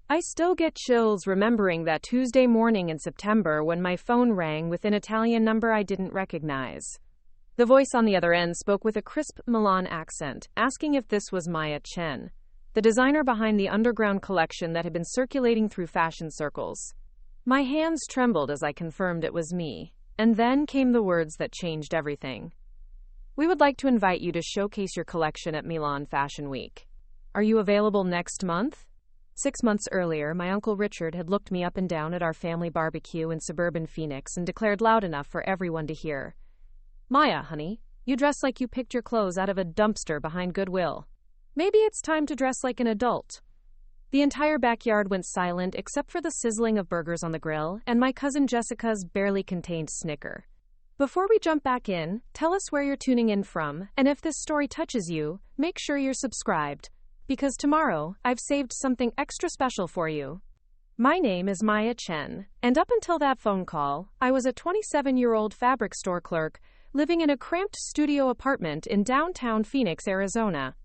I still get chills remembering that Tuesday morning in September when my phone rang with an Italian number I didn't recognize. The voice on the other end spoke with a crisp Milan accent, asking if this was Maya Chen, the designer behind the underground collection that had been circulating through fashion circles. My hands trembled as I confirmed it was me, and then came the words that changed everything. We would like to invite you to showcase your collection at Milan Fashion Week. Are you available next month? 6 months earlier, my Uncle Richard had looked me up and down at our family barbecue in suburban Phoenix and declared loud enough for everyone to hear. Maya, honey, you dress like you picked your clothes out of a dumpster behind Goodwill. Maybe it's time to dress like an adult. The entire backyard went silent except for the sizzling of burgers on the grill and my cousin Jessica's barely contained snicker. Before we jump back in, tell us where you're tuning in from, and if this story touches you, make sure you're subscribed. Because tomorrow, I've saved something extra special for you. My name is Maya Chen, and up until that phone call, I was a 27-year-old fabric store clerk living in a cramped studio apartment in downtown Phoenix, Arizona.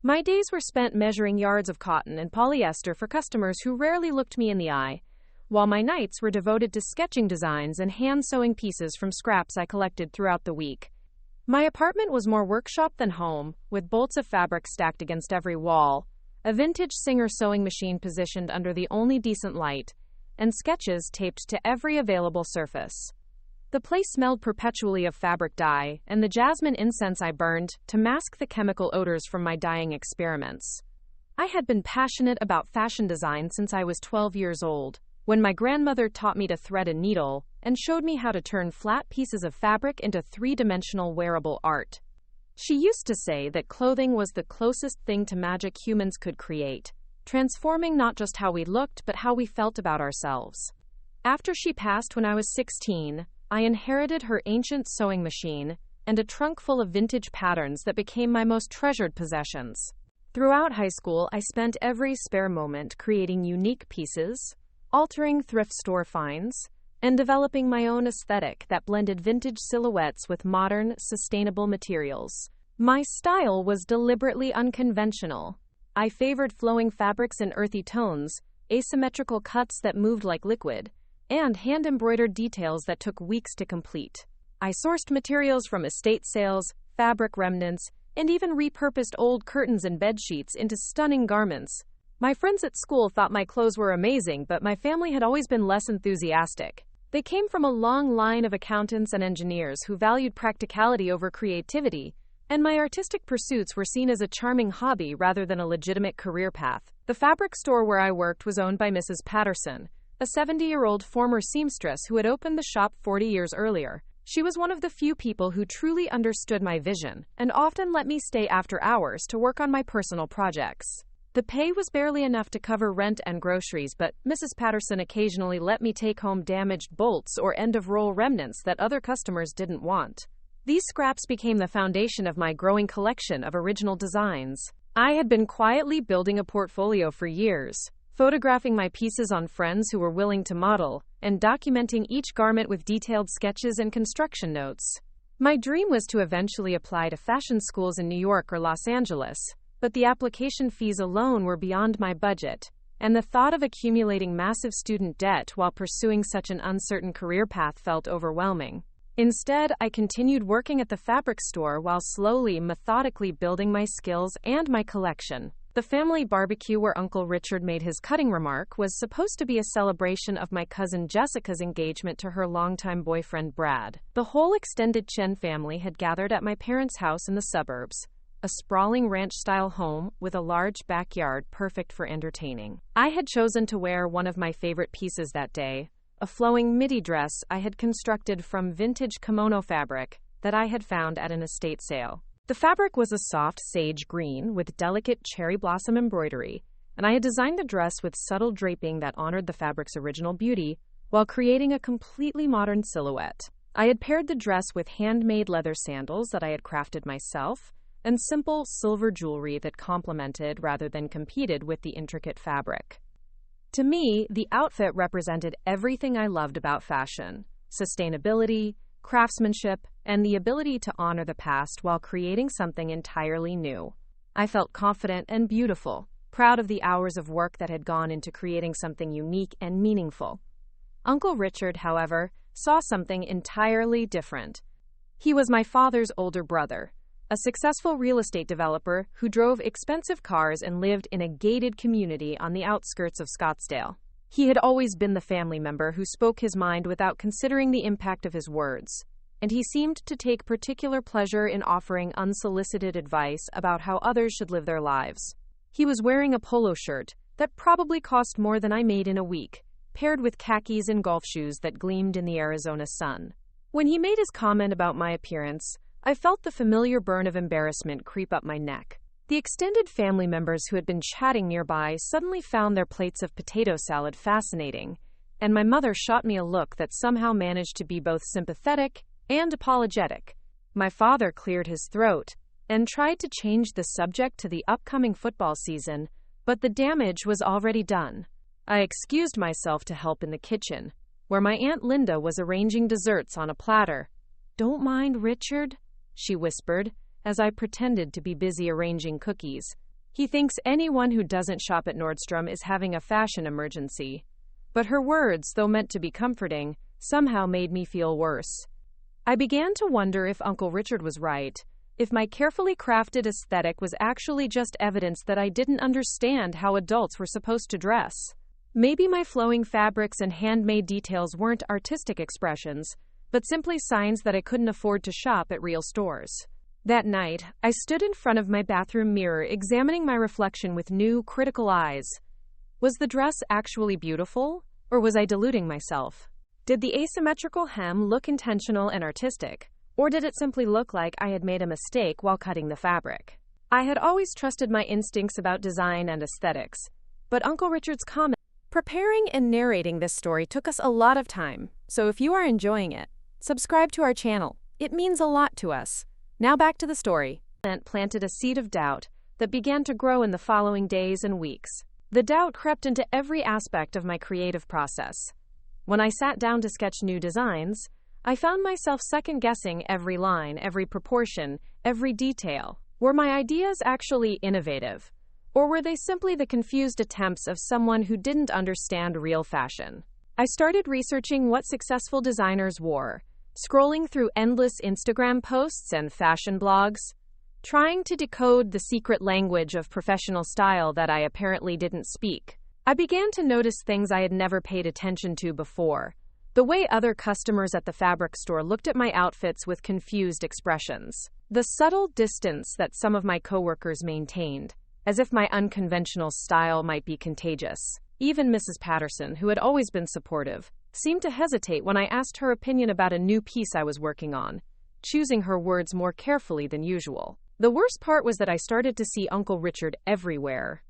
My days were spent measuring yards of cotton and polyester for customers who rarely looked me in the eye, while my nights were devoted to sketching designs and hand-sewing pieces from scraps I collected throughout the week. My apartment was more workshop than home, with bolts of fabric stacked against every wall, a vintage Singer sewing machine positioned under the only decent light, and sketches taped to every available surface. The place smelled perpetually of fabric dye and the jasmine incense I burned to mask the chemical odors from my dyeing experiments. I had been passionate about fashion design since I was 12 years old, when my grandmother taught me to thread a needle and showed me how to turn flat pieces of fabric into three-dimensional wearable art. She used to say that clothing was the closest thing to magic humans could create, transforming not just how we looked but how we felt about ourselves. After she passed when I was 16, I inherited her ancient sewing machine and a trunk full of vintage patterns that became my most treasured possessions. Throughout high school, I spent every spare moment creating unique pieces, altering thrift store finds, and developing my own aesthetic that blended vintage silhouettes with modern, sustainable materials. My style was deliberately unconventional. I favored flowing fabrics in earthy tones, asymmetrical cuts that moved like liquid, and hand-embroidered details that took weeks to complete. I sourced materials from estate sales, fabric remnants, and even repurposed old curtains and bedsheets into stunning garments. My friends at school thought my clothes were amazing, but my family had always been less enthusiastic. They came from a long line of accountants and engineers who valued practicality over creativity, and my artistic pursuits were seen as a charming hobby rather than a legitimate career path. The fabric store where I worked was owned by Mrs. Patterson, a 70-year-old former seamstress who had opened the shop 40 years earlier. She was one of the few people who truly understood my vision, and often let me stay after hours to work on my personal projects. The pay was barely enough to cover rent and groceries, but Mrs. Patterson occasionally let me take home damaged bolts or end-of-roll remnants that other customers didn't want. These scraps became the foundation of my growing collection of original designs. I had been quietly building a portfolio for years, photographing my pieces on friends who were willing to model, and documenting each garment with detailed sketches and construction notes. My dream was to eventually apply to fashion schools in New York or Los Angeles, but the application fees alone were beyond my budget, and the thought of accumulating massive student debt while pursuing such an uncertain career path felt overwhelming. Instead, I continued working at the fabric store while slowly, methodically building my skills and my collection. The family barbecue where Uncle Richard made his cutting remark was supposed to be a celebration of my cousin Jessica's engagement to her longtime boyfriend Brad. The whole extended Chen family had gathered at my parents' house in the suburbs, a sprawling ranch-style home with a large backyard perfect for entertaining. I had chosen to wear one of my favorite pieces that day, a flowing midi dress I had constructed from vintage kimono fabric that I had found at an estate sale. The fabric was a soft sage green with delicate cherry blossom embroidery, and I had designed the dress with subtle draping that honored the fabric's original beauty while creating a completely modern silhouette. I had paired the dress with handmade leather sandals that I had crafted myself, and simple silver jewelry that complemented rather than competed with the intricate fabric. To me, the outfit represented everything I loved about fashion: sustainability, craftsmanship, and the ability to honor the past while creating something entirely new. I felt confident and beautiful, proud of the hours of work that had gone into creating something unique and meaningful. Uncle Richard, however, saw something entirely different. He was my father's older brother, a successful real estate developer who drove expensive cars and lived in a gated community on the outskirts of Scottsdale. He had always been the family member who spoke his mind without considering the impact of his words, and he seemed to take particular pleasure in offering unsolicited advice about how others should live their lives. He was wearing a polo shirt that probably cost more than I made in a week, paired with khakis and golf shoes that gleamed in the Arizona sun. When he made his comment about my appearance, I felt the familiar burn of embarrassment creep up my neck. The extended family members who had been chatting nearby suddenly found their plates of potato salad fascinating, and my mother shot me a look that somehow managed to be both sympathetic and apologetic. My father cleared his throat and tried to change the subject to the upcoming football season, but the damage was already done. I excused myself to help in the kitchen, where my Aunt Linda was arranging desserts on a platter. "Don't mind Richard," she whispered, as I pretended to be busy arranging cookies. "He thinks anyone who doesn't shop at Nordstrom is having a fashion emergency." But her words, though meant to be comforting, somehow made me feel worse. I began to wonder if Uncle Richard was right, if my carefully crafted aesthetic was actually just evidence that I didn't understand how adults were supposed to dress. Maybe my flowing fabrics and handmade details weren't artistic expressions, but simply signs that I couldn't afford to shop at real stores. That night, I stood in front of my bathroom mirror examining my reflection with new, critical eyes. Was the dress actually beautiful, or was I deluding myself? Did the asymmetrical hem look intentional and artistic, or did it simply look like I had made a mistake while cutting the fabric? I had always trusted my instincts about design and aesthetics, but Uncle Richard's comment. Preparing and narrating this story took us a lot of time, so if you are enjoying it, subscribe to our channel. It means a lot to us. Now back to the story. Planted a seed of doubt that began to grow in the following days and weeks. The doubt crept into every aspect of my creative process. When I sat down to sketch new designs, I found myself second-guessing every line, every proportion, every detail. Were my ideas actually innovative? Or were they simply the confused attempts of someone who didn't understand real fashion? I started researching what successful designers wore, scrolling through endless Instagram posts and fashion blogs, trying to decode the secret language of professional style that I apparently didn't speak. I began to notice things I had never paid attention to before. The way other customers at the fabric store looked at my outfits with confused expressions. The subtle distance that some of my coworkers maintained, as if my unconventional style might be contagious. Even Mrs. Patterson, who had always been supportive, seemed to hesitate when I asked her opinion about a new piece I was working on, choosing her words more carefully than usual. The worst part was that I started to see Uncle Richard everywhere.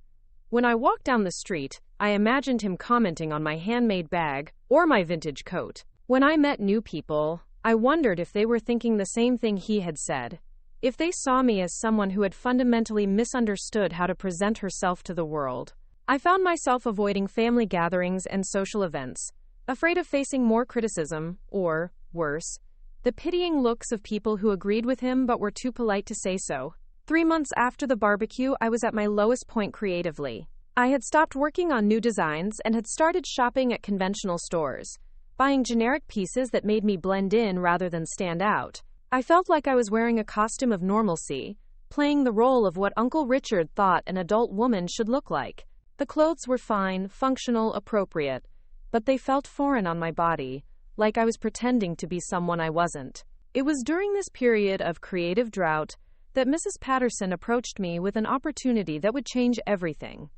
When I walked down the street, I imagined him commenting on my handmade bag or my vintage coat. When I met new people, I wondered if they were thinking the same thing he had said. If they saw me as someone who had fundamentally misunderstood how to present herself to the world. I found myself avoiding family gatherings and social events, afraid of facing more criticism, or, worse, the pitying looks of people who agreed with him but were too polite to say so. 3 months after the barbecue, I was at my lowest point creatively. I had stopped working on new designs and had started shopping at conventional stores, buying generic pieces that made me blend in rather than stand out. I felt like I was wearing a costume of normalcy, playing the role of what Uncle Richard thought an adult woman should look like. The clothes were fine, functional, appropriate, but they felt foreign on my body, like I was pretending to be someone I wasn't. It was during this period of creative drought that Mrs. Patterson approached me with an opportunity that would change everything.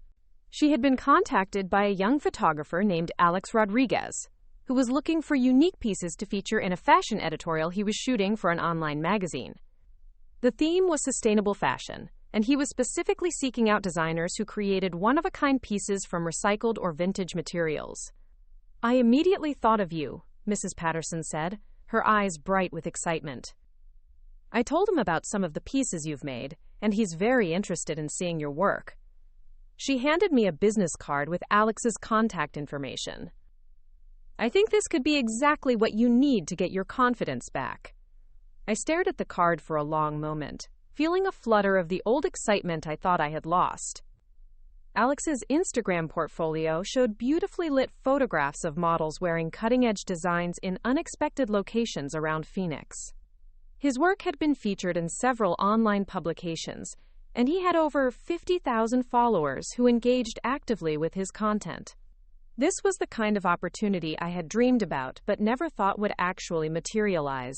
She had been contacted by a young photographer named Alex Rodriguez, who was looking for unique pieces to feature in a fashion editorial he was shooting for an online magazine. The theme was sustainable fashion, and he was specifically seeking out designers who created one-of-a-kind pieces from recycled or vintage materials. "I immediately thought of you," Mrs. Patterson said, her eyes bright with excitement. "I told him about some of the pieces you've made, and he's very interested in seeing your work." She handed me a business card with Alex's contact information. "I think this could be exactly what you need to get your confidence back." I stared at the card for a long moment, feeling a flutter of the old excitement I thought I had lost. Alex's Instagram portfolio showed beautifully lit photographs of models wearing cutting-edge designs in unexpected locations around Phoenix. His work had been featured in several online publications, and he had over 50,000 followers who engaged actively with his content. This was the kind of opportunity I had dreamed about but never thought would actually materialize.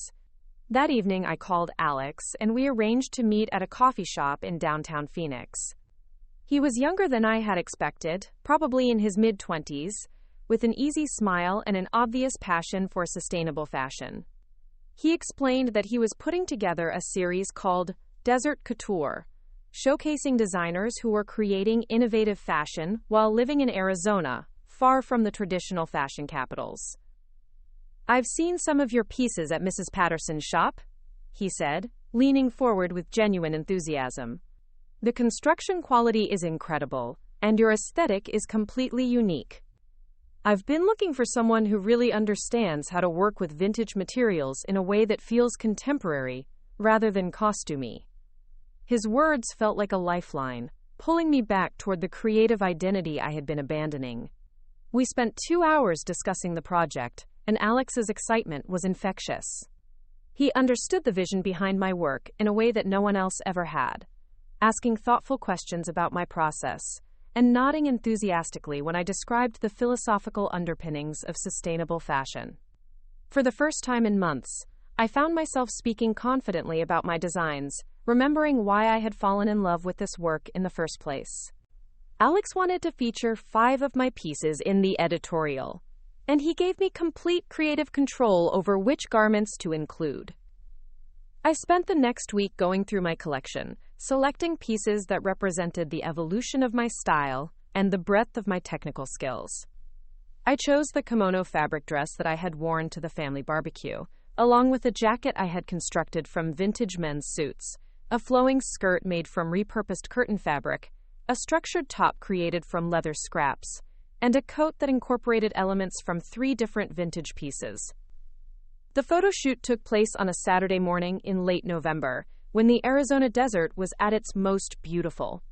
That evening, I called Alex, and we arranged to meet at a coffee shop in downtown Phoenix. He was younger than I had expected, probably in his mid-20s, with an easy smile and an obvious passion for sustainable fashion. He explained that he was putting together a series called Desert Couture, showcasing designers who were creating innovative fashion while living in Arizona, far from the traditional fashion capitals. "I've seen some of your pieces at Mrs. Patterson's shop," he said, leaning forward with genuine enthusiasm. "The construction quality is incredible, and your aesthetic is completely unique. I've been looking for someone who really understands how to work with vintage materials in a way that feels contemporary, rather than costumey." His words felt like a lifeline, pulling me back toward the creative identity I had been abandoning. We spent 2 hours discussing the project, and Alex's excitement was infectious. He understood the vision behind my work in a way that no one else ever had, asking thoughtful questions about my process, and nodding enthusiastically when I described the philosophical underpinnings of sustainable fashion. For the first time in months, I found myself speaking confidently about my designs, remembering why I had fallen in love with this work in the first place. Alex wanted to feature 5 of my pieces in the editorial, and he gave me complete creative control over which garments to include. I spent the next week going through my collection, selecting pieces that represented the evolution of my style and the breadth of my technical skills. I chose the kimono fabric dress that I had worn to the family barbecue, along with a jacket I had constructed from vintage men's suits, a flowing skirt made from repurposed curtain fabric, a structured top created from leather scraps, and a coat that incorporated elements from 3 different vintage pieces. The photo shoot took place on a Saturday morning in late November, when the Arizona desert was at its most beautiful.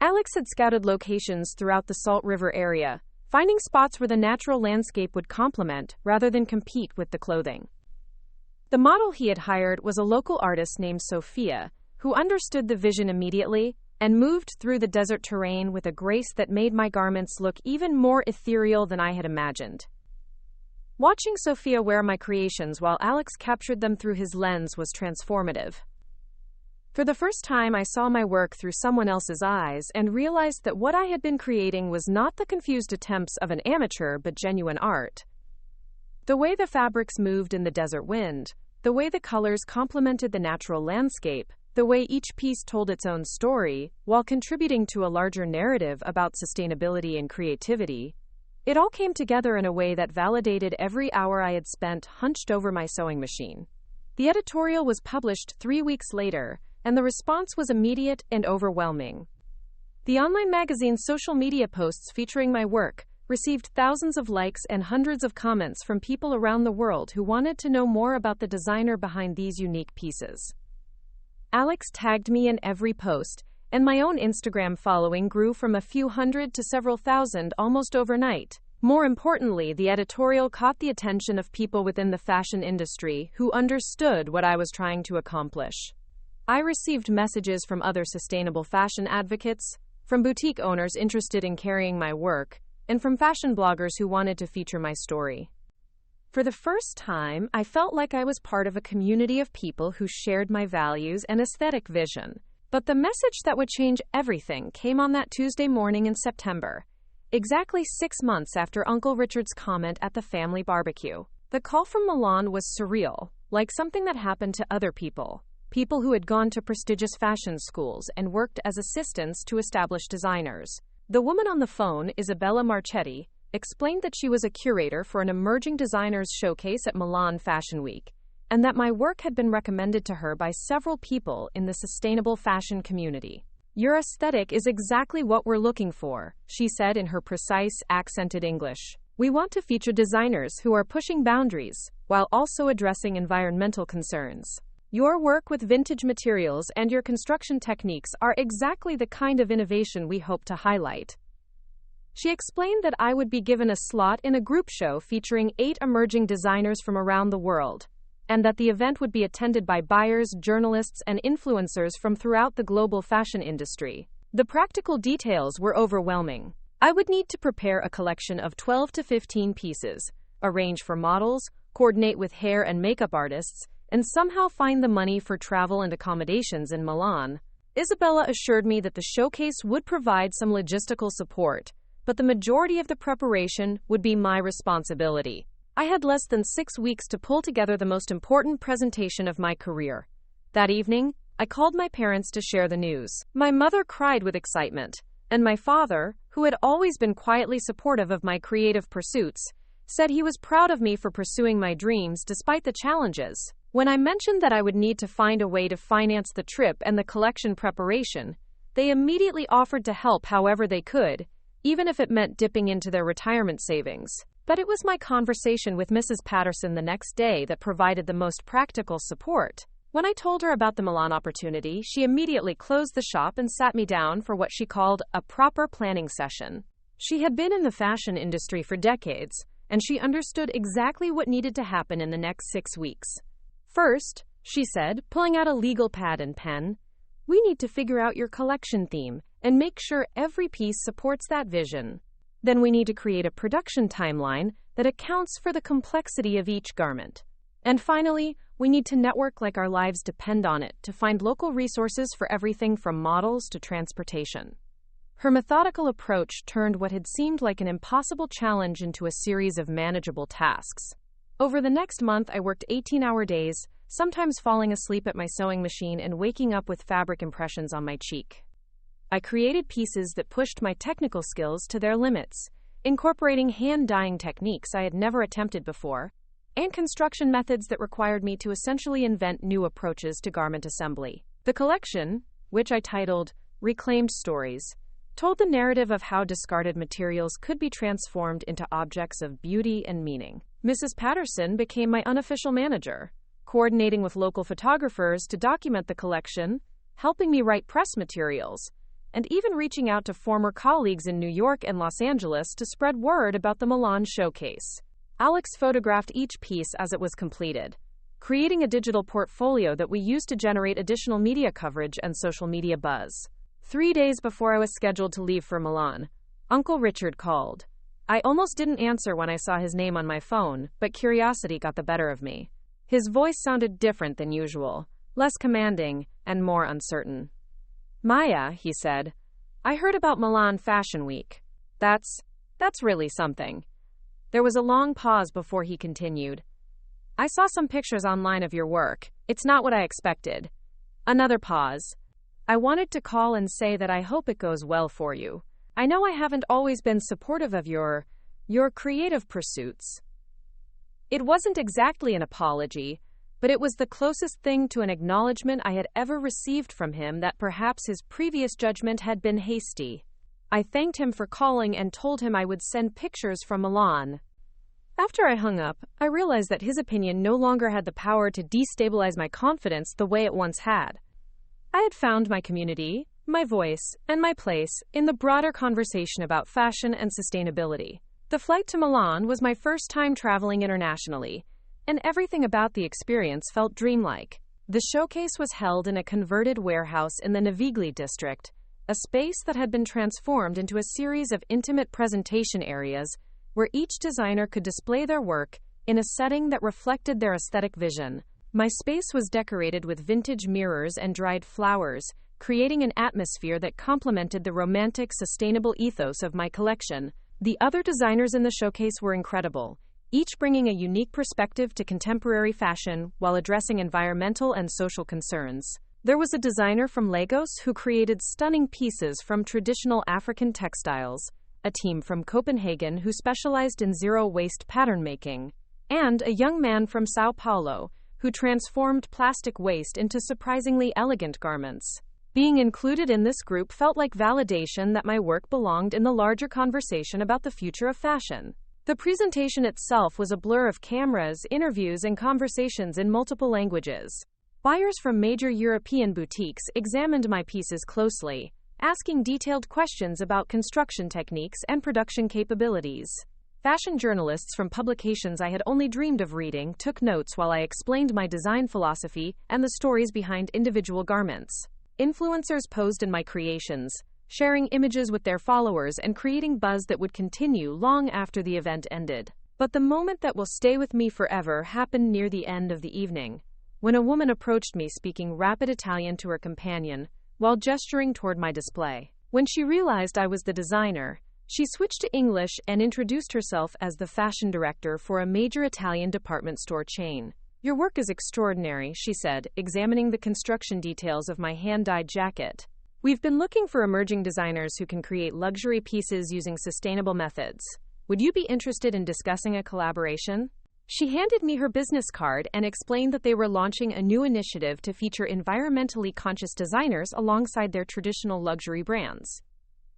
Alex had scouted locations throughout the Salt River area, finding spots where the natural landscape would complement rather than compete with the clothing. The model he had hired was a local artist named Sophia, who understood the vision immediately and moved through the desert terrain with a grace that made my garments look even more ethereal than I had imagined. Watching Sophia wear my creations while Alex captured them through his lens was transformative. For the first time, I saw my work through someone else's eyes and realized that what I had been creating was not the confused attempts of an amateur but genuine art. The way the fabrics moved in the desert wind, the way the colors complemented the natural landscape, the way each piece told its own story, while contributing to a larger narrative about sustainability and creativity, it all came together in a way that validated every hour I had spent hunched over my sewing machine. The editorial was published 3 weeks later, and the response was immediate and overwhelming. The online magazine's social media posts featuring my work received thousands of likes and hundreds of comments from people around the world who wanted to know more about the designer behind these unique pieces. Alex tagged me in every post, and my own Instagram following grew from a few hundred to several thousand almost overnight. More importantly, the editorial caught the attention of people within the fashion industry who understood what I was trying to accomplish. I received messages from other sustainable fashion advocates, from boutique owners interested in carrying my work, and from fashion bloggers who wanted to feature my story. For the first time, I felt like I was part of a community of people who shared my values and aesthetic vision. But the message that would change everything came on that Tuesday morning in September, exactly 6 months after Uncle Richard's comment at the family barbecue. The call from Milan was surreal, like something that happened to other people who had gone to prestigious fashion schools and worked as assistants to established designers. The woman on the phone, Isabella Marchetti, explained that she was a curator for an emerging designers showcase at Milan Fashion Week, and that my work had been recommended to her by several people in the sustainable fashion community. "Your aesthetic is exactly what we're looking for," she said in her precise, accented English. "We want to feature designers who are pushing boundaries, while also addressing environmental concerns. Your work with vintage materials and your construction techniques are exactly the kind of innovation we hope to highlight. She explained that I would be given a slot in a group show featuring 8 emerging designers from around the world, and that the event would be attended by buyers, journalists, and influencers from throughout the global fashion industry. The practical details were overwhelming. I would need to prepare a collection of 12 to 15 pieces, arrange for models, coordinate with hair and makeup artists, and somehow find the money for travel and accommodations in Milan. Isabella assured me that the showcase would provide some logistical support, but the majority of the preparation would be my responsibility. I had less than 6 weeks to pull together the most important presentation of my career. That evening, I called my parents to share the news. My mother cried with excitement, and my father, who had always been quietly supportive of my creative pursuits, said he was proud of me for pursuing my dreams despite the challenges. When I mentioned that I would need to find a way to finance the trip and the collection preparation, they immediately offered to help however they could, even if it meant dipping into their retirement savings. But it was my conversation with Mrs. Patterson the next day that provided the most practical support. When I told her about the Milan opportunity, she immediately closed the shop and sat me down for what she called a proper planning session. She had been in the fashion industry for decades, and she understood exactly what needed to happen in the next 6 weeks. First, she said, pulling out a legal pad and pen, we need to figure out your collection theme and make sure every piece supports that vision. Then we need to create a production timeline that accounts for the complexity of each garment. And finally, we need to network like our lives depend on it to find local resources for everything from models to transportation. Her methodical approach turned what had seemed like an impossible challenge into a series of manageable tasks. Over the next month, I worked 18-hour days, sometimes falling asleep at my sewing machine and waking up with fabric impressions on my cheek. I created pieces that pushed my technical skills to their limits, incorporating hand-dyeing techniques I had never attempted before, and construction methods that required me to essentially invent new approaches to garment assembly. The collection, which I titled Reclaimed Stories, told the narrative of how discarded materials could be transformed into objects of beauty and meaning. Mrs. Patterson became my unofficial manager, coordinating with local photographers to document the collection, helping me write press materials, and even reaching out to former colleagues in New York and Los Angeles to spread word about the Milan showcase. Alex photographed each piece as it was completed, creating a digital portfolio that we used to generate additional media coverage and social media buzz. 3 days before I was scheduled to leave for Milan, Uncle Richard called. I almost didn't answer when I saw his name on my phone, but curiosity got the better of me. His voice sounded different than usual, less commanding, and more uncertain. Maya, he said, I heard about Milan Fashion Week. That's really something. There was a long pause before he continued. I saw some pictures online of your work. It's not what I expected. Another pause. I wanted to call and say that I hope it goes well for you. I know I haven't always been supportive of your creative pursuits. It wasn't exactly an apology, but it was the closest thing to an acknowledgement I had ever received from him that perhaps his previous judgment had been hasty. I thanked him for calling and told him I would send pictures from Milan. After I hung up, I realized that his opinion no longer had the power to destabilize my confidence the way it once had. I had found my community, my voice, and my place in the broader conversation about fashion and sustainability. The flight to Milan was my first time traveling internationally, and everything about the experience felt dreamlike. The showcase was held in a converted warehouse in the Navigli district, a space that had been transformed into a series of intimate presentation areas where each designer could display their work in a setting that reflected their aesthetic vision. My space was decorated with vintage mirrors and dried flowers, creating an atmosphere that complemented the romantic, sustainable ethos of my collection. The other designers in the showcase were incredible, each bringing a unique perspective to contemporary fashion while addressing environmental and social concerns. There was a designer from Lagos who created stunning pieces from traditional African textiles, a team from Copenhagen who specialized in zero-waste pattern making, and a young man from Sao Paulo who transformed plastic waste into surprisingly elegant garments. Being included in this group felt like validation that my work belonged in the larger conversation about the future of fashion. The presentation itself was a blur of cameras, interviews, and conversations in multiple languages. Buyers from major European boutiques examined my pieces closely, asking detailed questions about construction techniques and production capabilities. Fashion journalists from publications I had only dreamed of reading took notes while I explained my design philosophy and the stories behind individual garments. Influencers posed in my creations, sharing images with their followers and creating buzz that would continue long after the event ended. But the moment that will stay with me forever happened near the end of the evening, when a woman approached me speaking rapid Italian to her companion, while gesturing toward my display. When she realized I was the designer, she switched to English and introduced herself as the fashion director for a major Italian department store chain. "Your work is extraordinary," she said, examining the construction details of my hand-dyed jacket. "We've been looking for emerging designers who can create luxury pieces using sustainable methods. Would you be interested in discussing a collaboration?" She handed me her business card and explained that they were launching a new initiative to feature environmentally conscious designers alongside their traditional luxury brands.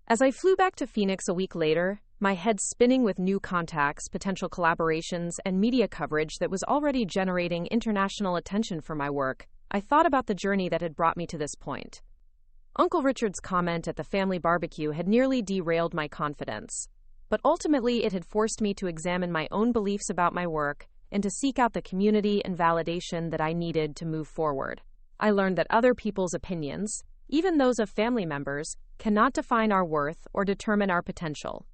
As I flew back to Phoenix a week later, my head spinning with new contacts, potential collaborations, and media coverage that was already generating international attention for my work, I thought about the journey that had brought me to this point. Uncle Richard's comment at the family barbecue had nearly derailed my confidence, but ultimately it had forced me to examine my own beliefs about my work and to seek out the community and validation that I needed to move forward. I learned that other people's opinions, even those of family members, cannot define our worth or determine our potential.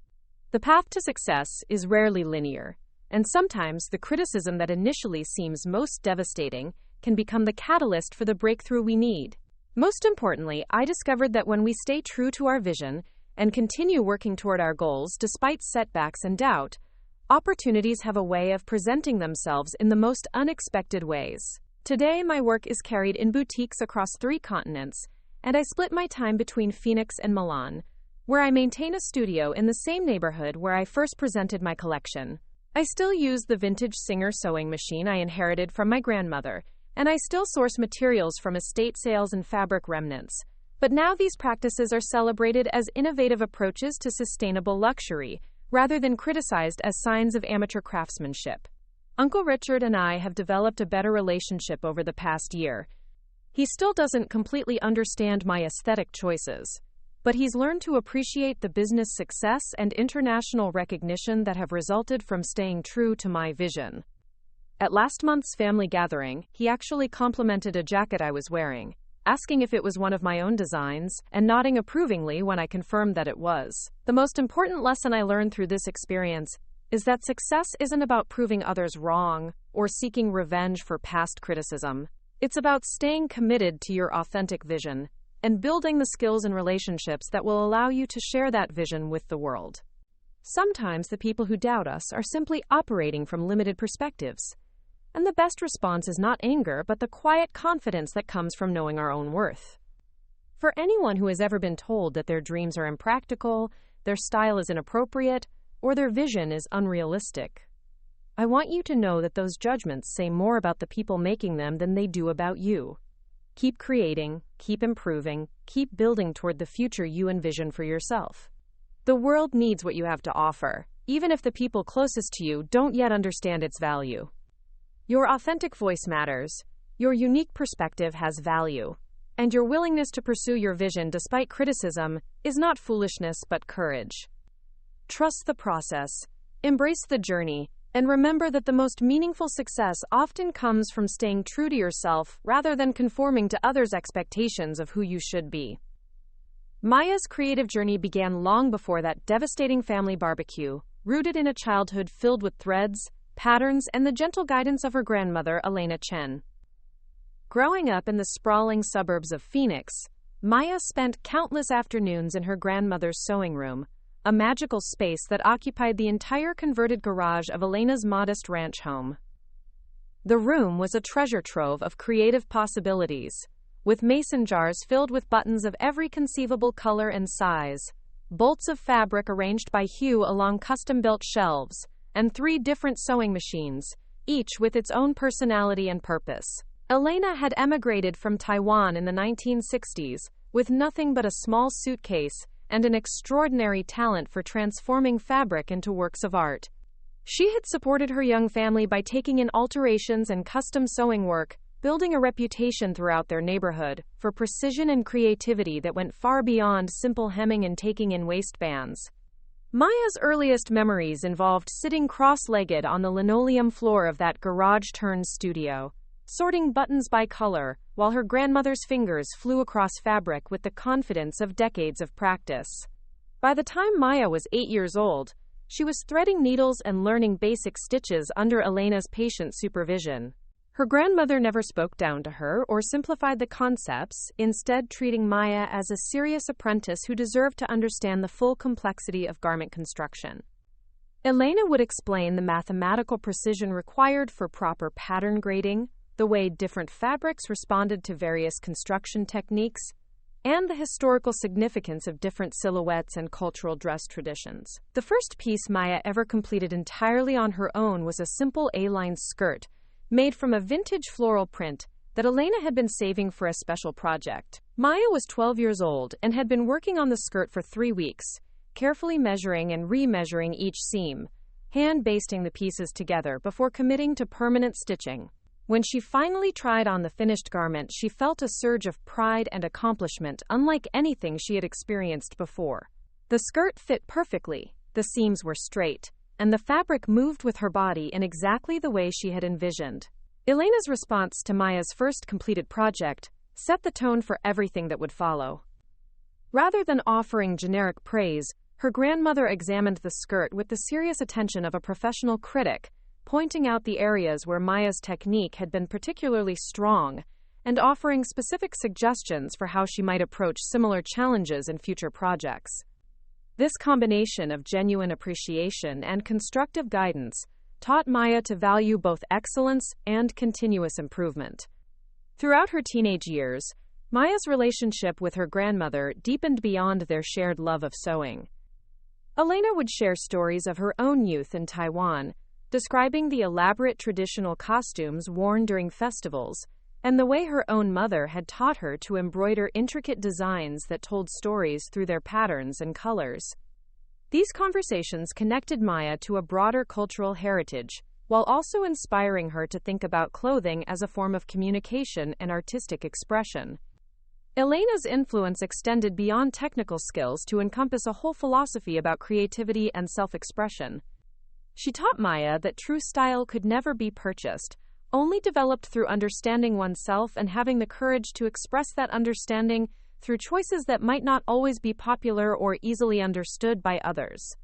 The path to success is rarely linear, and sometimes the criticism that initially seems most devastating can become the catalyst for the breakthrough we need. Most importantly, I discovered that when we stay true to our vision and continue working toward our goals despite setbacks and doubt, opportunities have a way of presenting themselves in the most unexpected ways. Today, my work is carried in boutiques across 3 continents, and I split my time between Phoenix and Milan, where I maintain a studio in the same neighborhood where I first presented my collection. I still use the vintage Singer sewing machine I inherited from my grandmother, and I still source materials from estate sales and fabric remnants. But now these practices are celebrated as innovative approaches to sustainable luxury, rather than criticized as signs of amateur craftsmanship. Uncle Richard and I have developed a better relationship over the past year. He still doesn't completely understand my aesthetic choices, but he's learned to appreciate the business success and international recognition that have resulted from staying true to my vision. At last month's family gathering, he actually complimented a jacket I was wearing, asking if it was one of my own designs, and nodding approvingly when I confirmed that it was. The most important lesson I learned through this experience is that success isn't about proving others wrong or seeking revenge for past criticism. It's about staying committed to your authentic vision and building the skills and relationships that will allow you to share that vision with the world. Sometimes the people who doubt us are simply operating from limited perspectives, and the best response is not anger, but the quiet confidence that comes from knowing our own worth. For anyone who has ever been told that their dreams are impractical, their style is inappropriate, or their vision is unrealistic, I want you to know that those judgments say more about the people making them than they do about you. Keep creating, keep improving, keep building toward the future you envision for yourself. The world needs what you have to offer, even if the people closest to you don't yet understand its value. Your authentic voice matters, your unique perspective has value, and your willingness to pursue your vision despite criticism is not foolishness but courage. Trust the process, embrace the journey, and remember that the most meaningful success often comes from staying true to yourself rather than conforming to others' expectations of who you should be. Maya's creative journey began long before that devastating family barbecue, rooted in a childhood filled with threads, patterns, and the gentle guidance of her grandmother, Maya Chen. Growing up in the sprawling suburbs of Phoenix, Maya spent countless afternoons in her grandmother's sewing room, a magical space that occupied the entire converted garage of Elena's modest ranch home. The room was a treasure trove of creative possibilities, with mason jars filled with buttons of every conceivable color and size, bolts of fabric arranged by hue along custom-built shelves, and 3 different sewing machines, each with its own personality and purpose. Elena had emigrated from Taiwan in the 1960s, with nothing but a small suitcase and an extraordinary talent for transforming fabric into works of art. She had supported her young family by taking in alterations and custom sewing work, building a reputation throughout their neighborhood for precision and creativity that went far beyond simple hemming and taking in waistbands. Maya's earliest memories involved sitting cross-legged on the linoleum floor of that garage-turned studio, sorting buttons by color, while her grandmother's fingers flew across fabric with the confidence of decades of practice. By the time Maya was 8 years old, she was threading needles and learning basic stitches under Elena's patient supervision. Her grandmother never spoke down to her or simplified the concepts, instead treating Maya as a serious apprentice who deserved to understand the full complexity of garment construction. Elena would explain the mathematical precision required for proper pattern grading, the way different fabrics responded to various construction techniques, and the historical significance of different silhouettes and cultural dress traditions. The first piece Maya ever completed entirely on her own was a simple A-line skirt, made from a vintage floral print that Elena had been saving for a special project. Maya was 12 years old and had been working on the skirt for 3 weeks, carefully measuring and remeasuring each seam, hand-basting the pieces together before committing to permanent stitching. When she finally tried on the finished garment, she felt a surge of pride and accomplishment unlike anything she had experienced before. The skirt fit perfectly, the seams were straight, and the fabric moved with her body in exactly the way she had envisioned. Elena's response to Maya's first completed project set the tone for everything that would follow. Rather than offering generic praise, her grandmother examined the skirt with the serious attention of a professional critic, pointing out the areas where Maya's technique had been particularly strong and offering specific suggestions for how she might approach similar challenges in future projects. This combination of genuine appreciation and constructive guidance taught Maya to value both excellence and continuous improvement. Throughout her teenage years, Maya's relationship with her grandmother deepened beyond their shared love of sewing. Elena would share stories of her own youth in Taiwan, describing the elaborate traditional costumes worn during festivals and the way her own mother had taught her to embroider intricate designs that told stories through their patterns and colors. These conversations connected Maya to a broader cultural heritage, while also inspiring her to think about clothing as a form of communication and artistic expression. Elena's influence extended beyond technical skills to encompass a whole philosophy about creativity and self-expression. She taught Maya that true style could never be purchased, only developed through understanding oneself and having the courage to express that understanding through choices that might not always be popular or easily understood by others.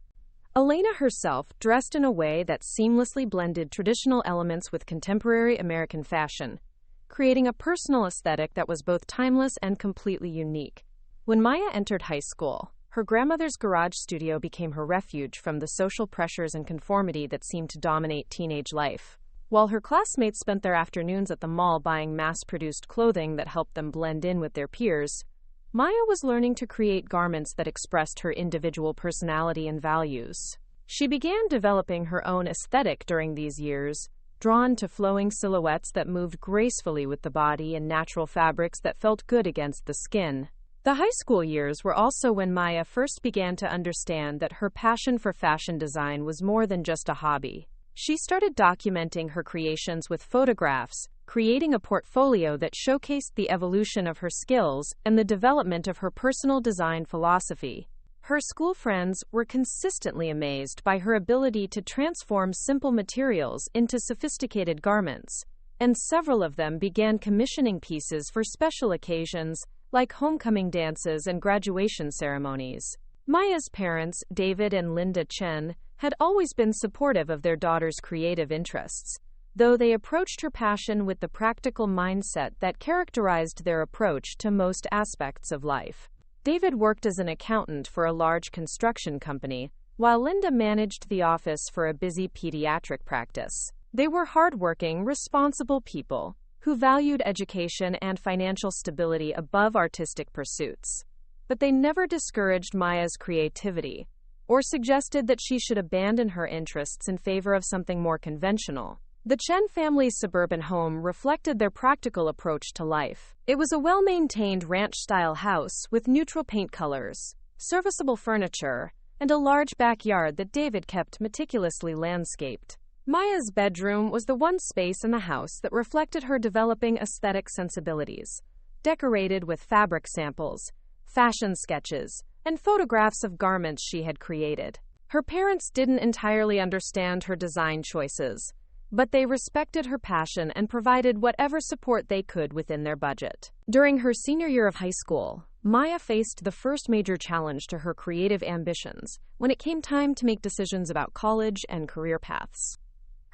Elena herself dressed in a way that seamlessly blended traditional elements with contemporary American fashion, creating a personal aesthetic that was both timeless and completely unique. When Maya entered high school, her grandmother's garage studio became her refuge from the social pressures and conformity that seemed to dominate teenage life. While her classmates spent their afternoons at the mall buying mass-produced clothing that helped them blend in with their peers, Maya was learning to create garments that expressed her individual personality and values. She began developing her own aesthetic during these years, drawn to flowing silhouettes that moved gracefully with the body and natural fabrics that felt good against the skin. The high school years were also when Maya first began to understand that her passion for fashion design was more than just a hobby. She started documenting her creations with photographs, creating a portfolio that showcased the evolution of her skills and the development of her personal design philosophy. Her school friends were consistently amazed by her ability to transform simple materials into sophisticated garments, and several of them began commissioning pieces for special occasions like homecoming dances and graduation ceremonies. Maya's parents, David and Linda Chen, had always been supportive of their daughter's creative interests, though they approached her passion with the practical mindset that characterized their approach to most aspects of life. David worked as an accountant for a large construction company, while Linda managed the office for a busy pediatric practice. They were hardworking, responsible people who valued education and financial stability above artistic pursuits. But they never discouraged Maya's creativity or suggested that she should abandon her interests in favor of something more conventional. The Chen family's suburban home reflected their practical approach to life. It was a well-maintained ranch-style house with neutral paint colors, serviceable furniture, and a large backyard that David kept meticulously landscaped. Maya's bedroom was the one space in the house that reflected her developing aesthetic sensibilities, decorated with fabric samples, fashion sketches, and photographs of garments she had created. Her parents didn't entirely understand her design choices, but they respected her passion and provided whatever support they could within their budget. During her senior year of high school, Maya faced the first major challenge to her creative ambitions when it came time to make decisions about college and career paths.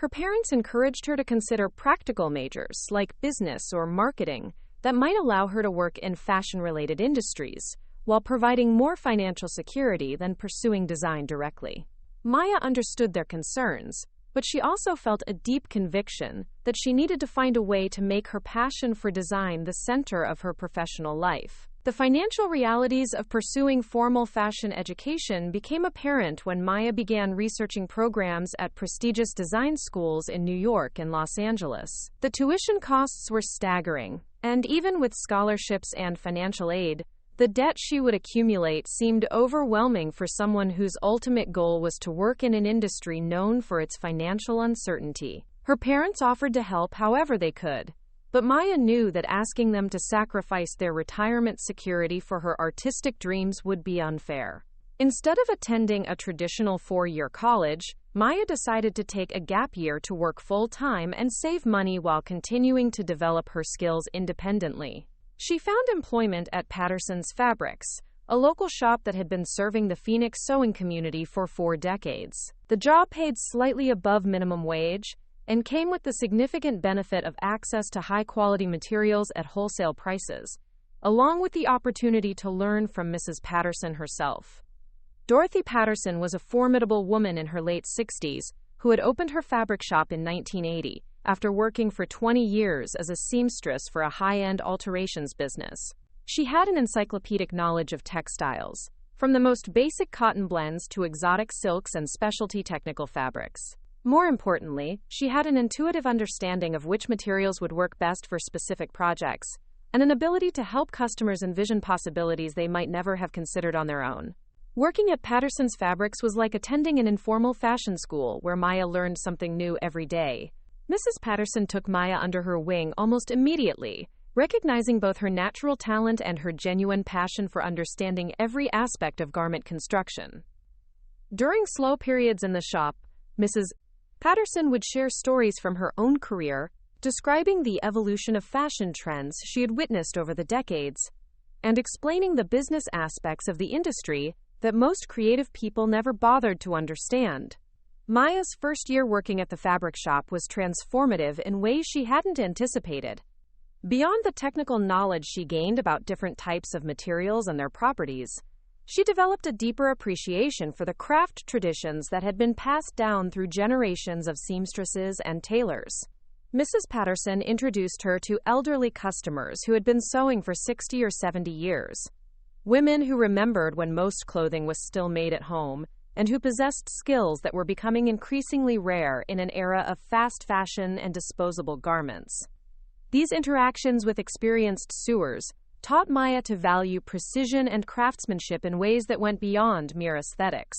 Her parents encouraged her to consider practical majors like business or marketing that might allow her to work in fashion-related industries, while providing more financial security than pursuing design directly. Maya understood their concerns, but she also felt a deep conviction that she needed to find a way to make her passion for design the center of her professional life. The financial realities of pursuing formal fashion education became apparent when Maya began researching programs at prestigious design schools in New York and Los Angeles. The tuition costs were staggering, and even with scholarships and financial aid, the debt she would accumulate seemed overwhelming for someone whose ultimate goal was to work in an industry known for its financial uncertainty. Her parents offered to help however they could, but Maya knew that asking them to sacrifice their retirement security for her artistic dreams would be unfair. Instead of attending a traditional 4-year college, Maya decided to take a gap year to work full-time and save money while continuing to develop her skills independently. She found employment at Patterson's Fabrics, a local shop that had been serving the Phoenix sewing community for 4 decades. The job paid slightly above minimum wage and came with the significant benefit of access to high-quality materials at wholesale prices, along with the opportunity to learn from Mrs. Patterson herself. Dorothy Patterson was a formidable woman in her late 60s who had opened her fabric shop in 1980 after working for 20 years as a seamstress for a high-end alterations business. She had an encyclopedic knowledge of textiles, from the most basic cotton blends to exotic silks and specialty technical fabrics. More importantly, she had an intuitive understanding of which materials would work best for specific projects, and an ability to help customers envision possibilities they might never have considered on their own. Working at Patterson's Fabrics was like attending an informal fashion school where Maya learned something new every day. Mrs. Patterson took Maya under her wing almost immediately, recognizing both her natural talent and her genuine passion for understanding every aspect of garment construction. During slow periods in the shop, Mrs. Patterson would share stories from her own career, describing the evolution of fashion trends she had witnessed over the decades, and explaining the business aspects of the industry that most creative people never bothered to understand. Maya's first year working at the fabric shop was transformative in ways she hadn't anticipated. Beyond the technical knowledge she gained about different types of materials and their properties, she developed a deeper appreciation for the craft traditions that had been passed down through generations of seamstresses and tailors. Mrs. Patterson introduced her to elderly customers who had been sewing for 60 or 70 years, women who remembered when most clothing was still made at home, and who possessed skills that were becoming increasingly rare in an era of fast fashion and disposable garments. These interactions with experienced sewers taught Maya to value precision and craftsmanship in ways that went beyond mere aesthetics.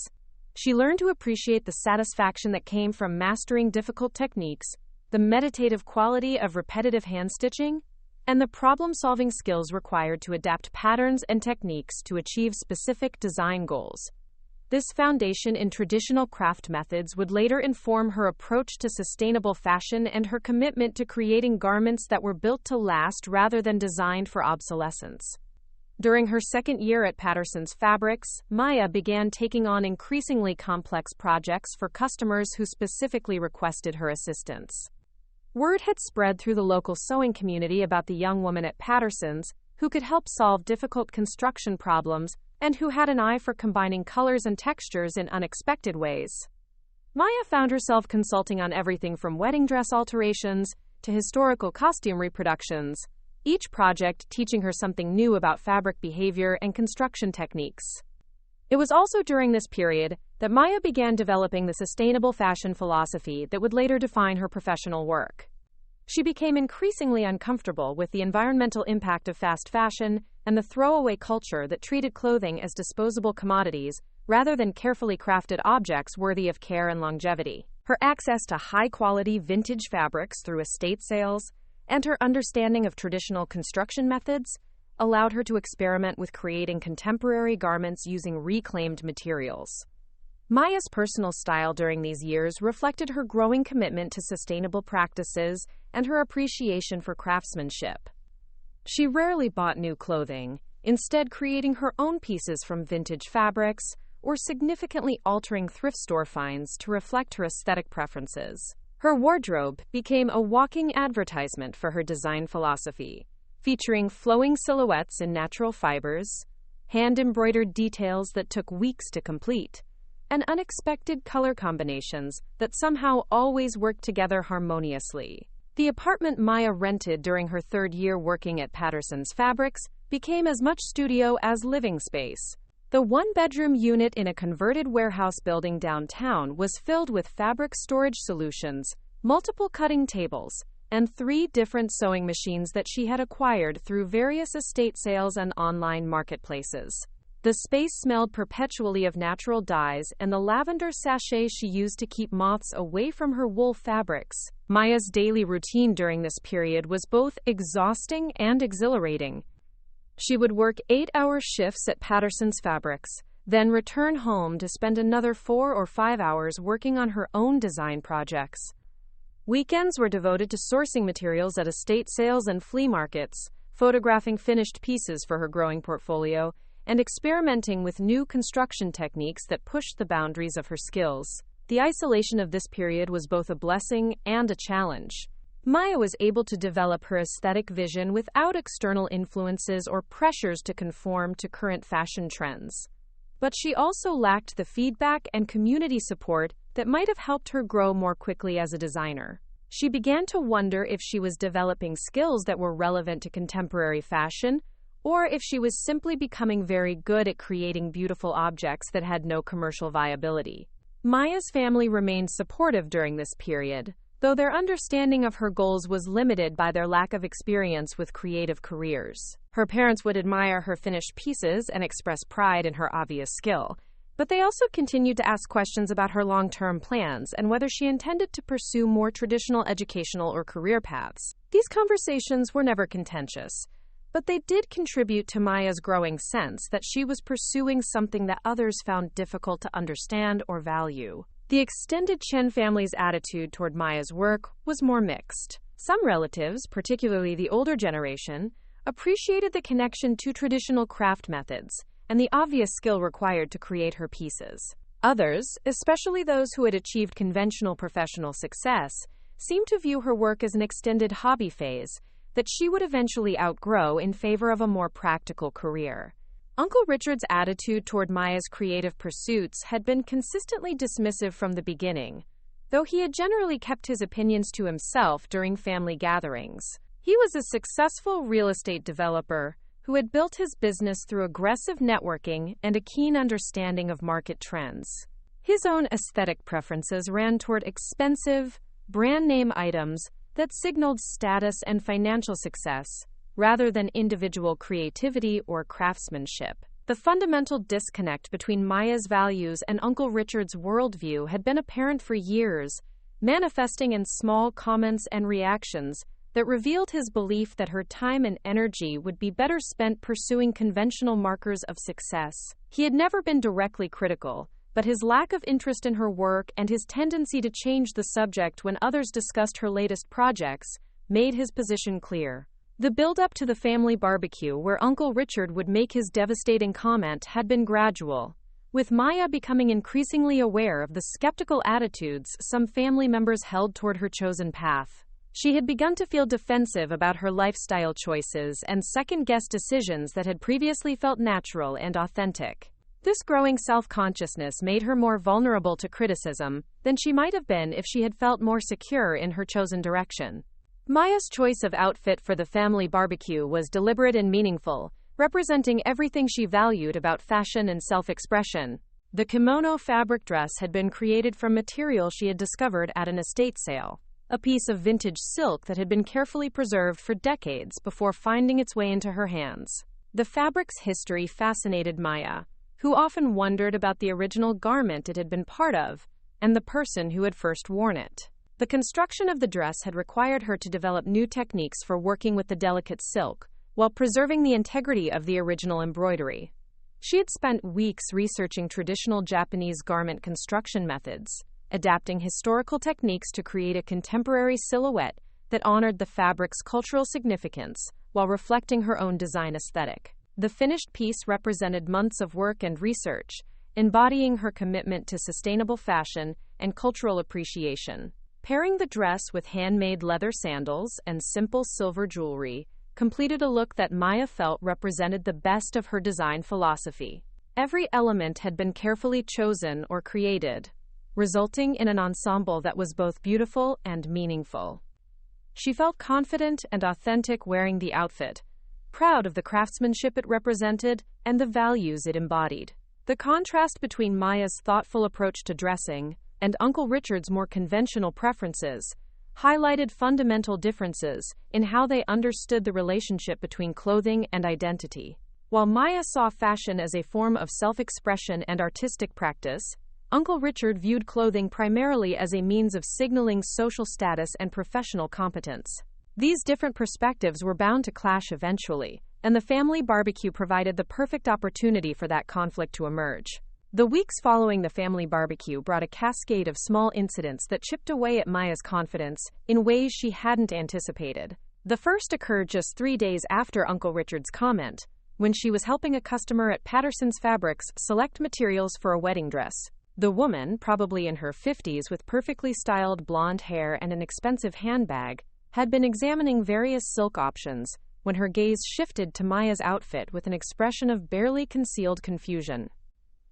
She learned to appreciate the satisfaction that came from mastering difficult techniques, the meditative quality of repetitive hand-stitching, and the problem-solving skills required to adapt patterns and techniques to achieve specific design goals. This foundation in traditional craft methods would later inform her approach to sustainable fashion and her commitment to creating garments that were built to last rather than designed for obsolescence. During her second year at Patterson's Fabrics, Maya began taking on increasingly complex projects for customers who specifically requested her assistance. Word had spread through the local sewing community about the young woman at Patterson's who could help solve difficult construction problems and who had an eye for combining colors and textures in unexpected ways. Maya found herself consulting on everything from wedding dress alterations to historical costume reproductions, each project teaching her something new about fabric behavior and construction techniques. It was also during this period that Maya began developing the sustainable fashion philosophy that would later define her professional work. She became increasingly uncomfortable with the environmental impact of fast fashion and the throwaway culture that treated clothing as disposable commodities rather than carefully crafted objects worthy of care and longevity. Her access to high-quality vintage fabrics through estate sales and her understanding of traditional construction methods allowed her to experiment with creating contemporary garments using reclaimed materials. Maya's personal style during these years reflected her growing commitment to sustainable practices and her appreciation for craftsmanship. She rarely bought new clothing, instead creating her own pieces from vintage fabrics or significantly altering thrift store finds to reflect her aesthetic preferences. Her wardrobe became a walking advertisement for her design philosophy, featuring flowing silhouettes in natural fibers, hand-embroidered details that took weeks to complete, and unexpected color combinations that somehow always worked together harmoniously. The apartment Maya rented during her third year working at Patterson's Fabrics became as much studio as living space. The one-bedroom unit in a converted warehouse building downtown was filled with fabric storage solutions, multiple cutting tables, and 3 different sewing machines that she had acquired through various estate sales and online marketplaces. The space smelled perpetually of natural dyes and the lavender sachets she used to keep moths away from her wool fabrics. Maya's daily routine during this period was both exhausting and exhilarating. She would work 8-hour shifts at Patterson's Fabrics, then return home to spend another 4 or 5 hours working on her own design projects. Weekends were devoted to sourcing materials at estate sales and flea markets, photographing finished pieces for her growing portfolio, and experimenting with new construction techniques that pushed the boundaries of her skills. The isolation of this period was both a blessing and a challenge. Maya was able to develop her aesthetic vision without external influences or pressures to conform to current fashion trends. But she also lacked the feedback and community support that might have helped her grow more quickly as a designer. She began to wonder if she was developing skills that were relevant to contemporary fashion, or if she was simply becoming very good at creating beautiful objects that had no commercial viability. Maya's family remained supportive during this period, though their understanding of her goals was limited by their lack of experience with creative careers. Her parents would admire her finished pieces and express pride in her obvious skill, but they also continued to ask questions about her long-term plans and whether she intended to pursue more traditional educational or career paths. These conversations were never contentious, but they did contribute to Maya's growing sense that she was pursuing something that others found difficult to understand or value. The extended Chen family's attitude toward Maya's work was more mixed. Some relatives, particularly the older generation, appreciated the connection to traditional craft methods and the obvious skill required to create her pieces. Others, especially those who had achieved conventional professional success, seemed to view her work as an extended hobby phase that she would eventually outgrow in favor of a more practical career. Uncle Richard's attitude toward Maya's creative pursuits had been consistently dismissive from the beginning, though he had generally kept his opinions to himself during family gatherings. He was a successful real estate developer who had built his business through aggressive networking and a keen understanding of market trends. His own aesthetic preferences ran toward expensive, brand-name items that signaled status and financial success, rather than individual creativity or craftsmanship. The fundamental disconnect between Maya's values and Uncle Richard's worldview had been apparent for years, manifesting in small comments and reactions that revealed his belief that her time and energy would be better spent pursuing conventional markers of success. He had never been directly critical, but his lack of interest in her work and his tendency to change the subject when others discussed her latest projects made his position clear. The build-up to the family barbecue where Uncle Richard would make his devastating comment had been gradual, with Maya becoming increasingly aware of the skeptical attitudes some family members held toward her chosen path. She had begun to feel defensive about her lifestyle choices and second-guess decisions that had previously felt natural and authentic. This growing self-consciousness made her more vulnerable to criticism than she might have been if she had felt more secure in her chosen direction. Maya's choice of outfit for the family barbecue was deliberate and meaningful, representing everything she valued about fashion and self-expression. The kimono fabric dress had been created from material she had discovered at an estate sale, a piece of vintage silk that had been carefully preserved for decades before finding its way into her hands. The fabric's history fascinated Maya, who often wondered about the original garment it had been part of, and the person who had first worn it. The construction of the dress had required her to develop new techniques for working with the delicate silk, while preserving the integrity of the original embroidery. She had spent weeks researching traditional Japanese garment construction methods, adapting historical techniques to create a contemporary silhouette that honored the fabric's cultural significance, while reflecting her own design aesthetic. The finished piece represented months of work and research, embodying her commitment to sustainable fashion and cultural appreciation. Pairing the dress with handmade leather sandals and simple silver jewelry completed a look that Maya felt represented the best of her design philosophy. Every element had been carefully chosen or created, resulting in an ensemble that was both beautiful and meaningful. She felt confident and authentic wearing the outfit, proud of the craftsmanship it represented and the values it embodied. The contrast between Maya's thoughtful approach to dressing and Uncle Richard's more conventional preferences highlighted fundamental differences in how they understood the relationship between clothing and identity. While Maya saw fashion as a form of self-expression and artistic practice, Uncle Richard viewed clothing primarily as a means of signaling social status and professional competence. These different perspectives were bound to clash eventually, and the family barbecue provided the perfect opportunity for that conflict to emerge. The weeks following the family barbecue brought a cascade of small incidents that chipped away at Maya's confidence in ways she hadn't anticipated. The first occurred just 3 days after Uncle Richard's comment, when she was helping a customer at Patterson's Fabrics select materials for a wedding dress. The woman, probably in her 50s with perfectly styled blonde hair and an expensive handbag, had been examining various silk options when her gaze shifted to Maya's outfit with an expression of barely concealed confusion.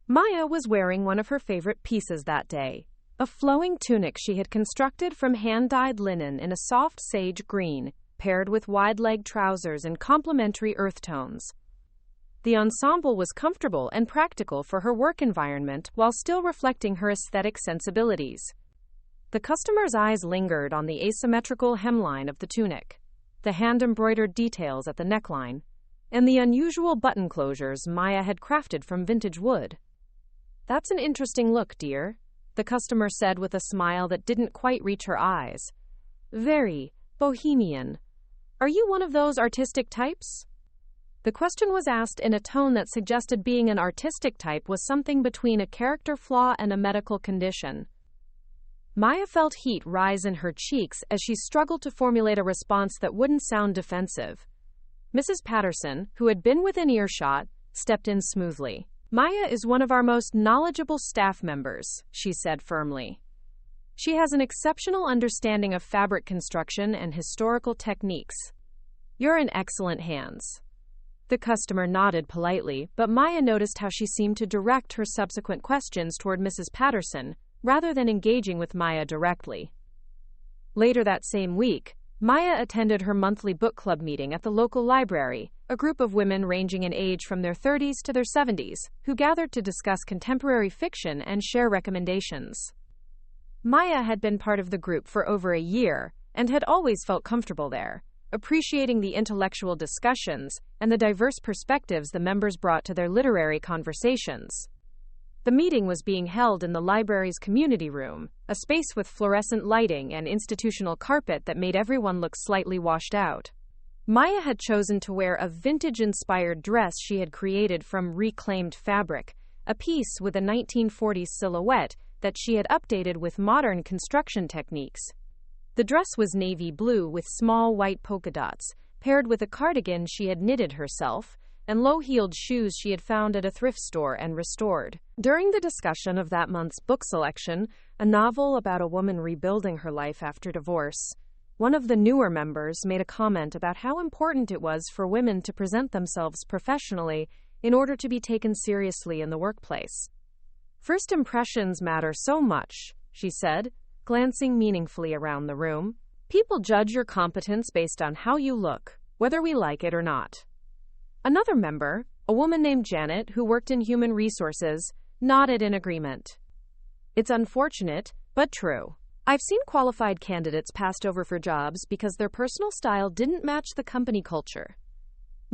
Maya was wearing one of her favorite pieces that day, a flowing tunic she had constructed from hand-dyed linen in a soft sage green, paired with wide-leg trousers in complementary earth tones. The ensemble was comfortable and practical for her work environment while still reflecting her aesthetic sensibilities. The customer's eyes lingered on the asymmetrical hemline of the tunic, the hand-embroidered details at the neckline, and the unusual button closures Maya had crafted from vintage wood. "That's an interesting look, dear," the customer said with a smile that didn't quite reach her eyes. "Very bohemian. Are you one of those artistic types?" The question was asked in a tone that suggested being an artistic type was something between a character flaw and a medical condition. Maya felt heat rise in her cheeks as she struggled to formulate a response that wouldn't sound defensive. Mrs. Patterson, who had been within earshot, stepped in smoothly. "Maya is one of our most knowledgeable staff members," she said firmly. "She has an exceptional understanding of fabric construction and historical techniques. You're in excellent hands." The customer nodded politely, but Maya noticed how she seemed to direct her subsequent questions toward Mrs. Patterson, rather than engaging with Maya directly. Later that same week, Maya attended her monthly book club meeting at the local library, a group of women ranging in age from their 30s to their 70s, who gathered to discuss contemporary fiction and share recommendations. Maya had been part of the group for over a year and had always felt comfortable there, appreciating the intellectual discussions and the diverse perspectives the members brought to their literary conversations. The meeting was being held in the library's community room, a space with fluorescent lighting and institutional carpet that made everyone look slightly washed out. Maya had chosen to wear a vintage-inspired dress she had created from reclaimed fabric, a piece with a 1940s silhouette that she had updated with modern construction techniques. The dress was navy blue with small white polka dots, paired with a cardigan she had knitted herself, and low-heeled shoes she had found at a thrift store and restored. During the discussion of that month's book selection, a novel about a woman rebuilding her life after divorce, one of the newer members made a comment about how important it was for women to present themselves professionally in order to be taken seriously in the workplace. "First impressions matter so much," she said, glancing meaningfully around the room. "People judge your competence based on how you look, whether we like it or not." Another member, a woman named Janet who worked in human resources, nodded in agreement. "It's unfortunate, but true. I've seen qualified candidates passed over for jobs because their personal style didn't match the company culture."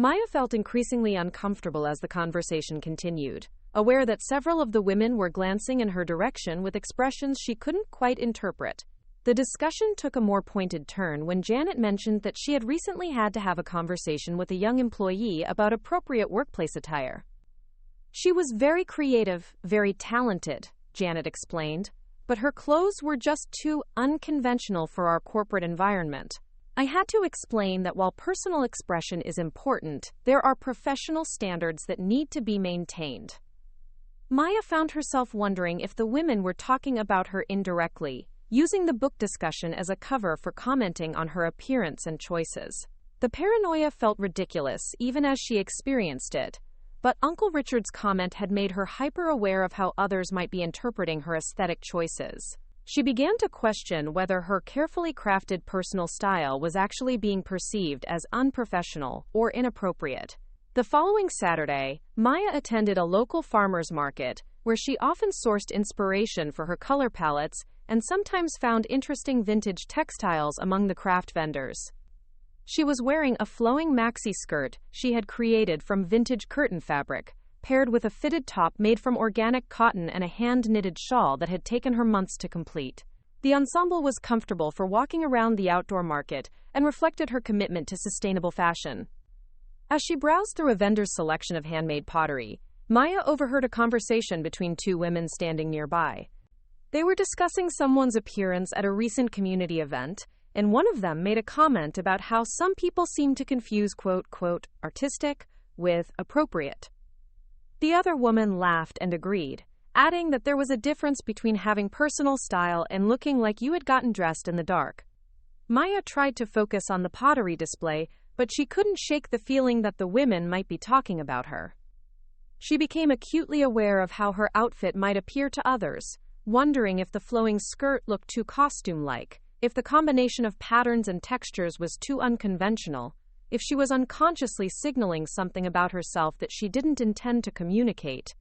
Maya felt increasingly uncomfortable as the conversation continued, aware that several of the women were glancing in her direction with expressions she couldn't quite interpret. The discussion took a more pointed turn when Janet mentioned that she had recently had to have a conversation with a young employee about appropriate workplace attire. She was very creative, very talented, Janet explained, but her clothes were just too unconventional for our corporate environment. I had to explain that while personal expression is important, there are professional standards that need to be maintained. Maya found herself wondering if the women were talking about her indirectly, using the book discussion as a cover for commenting on her appearance and choices. The paranoia felt ridiculous even as she experienced it, but Uncle Richard's comment had made her hyper-aware of how others might be interpreting her aesthetic choices. She began to question whether her carefully crafted personal style was actually being perceived as unprofessional or inappropriate. The following Saturday, Maya attended a local farmer's market, where she often sourced inspiration for her color palettes and sometimes found interesting vintage textiles among the craft vendors. She was wearing a flowing maxi skirt she had created from vintage curtain fabric, paired with a fitted top made from organic cotton and a hand-knitted shawl that had taken her months to complete. The ensemble was comfortable for walking around the outdoor market and reflected her commitment to sustainable fashion. As she browsed through a vendor's selection of handmade pottery, Maya overheard a conversation between two women standing nearby. They were discussing someone's appearance at a recent community event, and one of them made a comment about how some people seem to confuse quote, artistic with appropriate. The other woman laughed and agreed, adding that there was a difference between having personal style and looking like you had gotten dressed in the dark. Maya tried to focus on the pottery display, but she couldn't shake the feeling that the women might be talking about her. She became acutely aware of how her outfit might appear to others, wondering if the flowing skirt looked too costume-like, if the combination of patterns and textures was too unconventional, if she was unconsciously signaling something about herself that she didn't intend to communicate.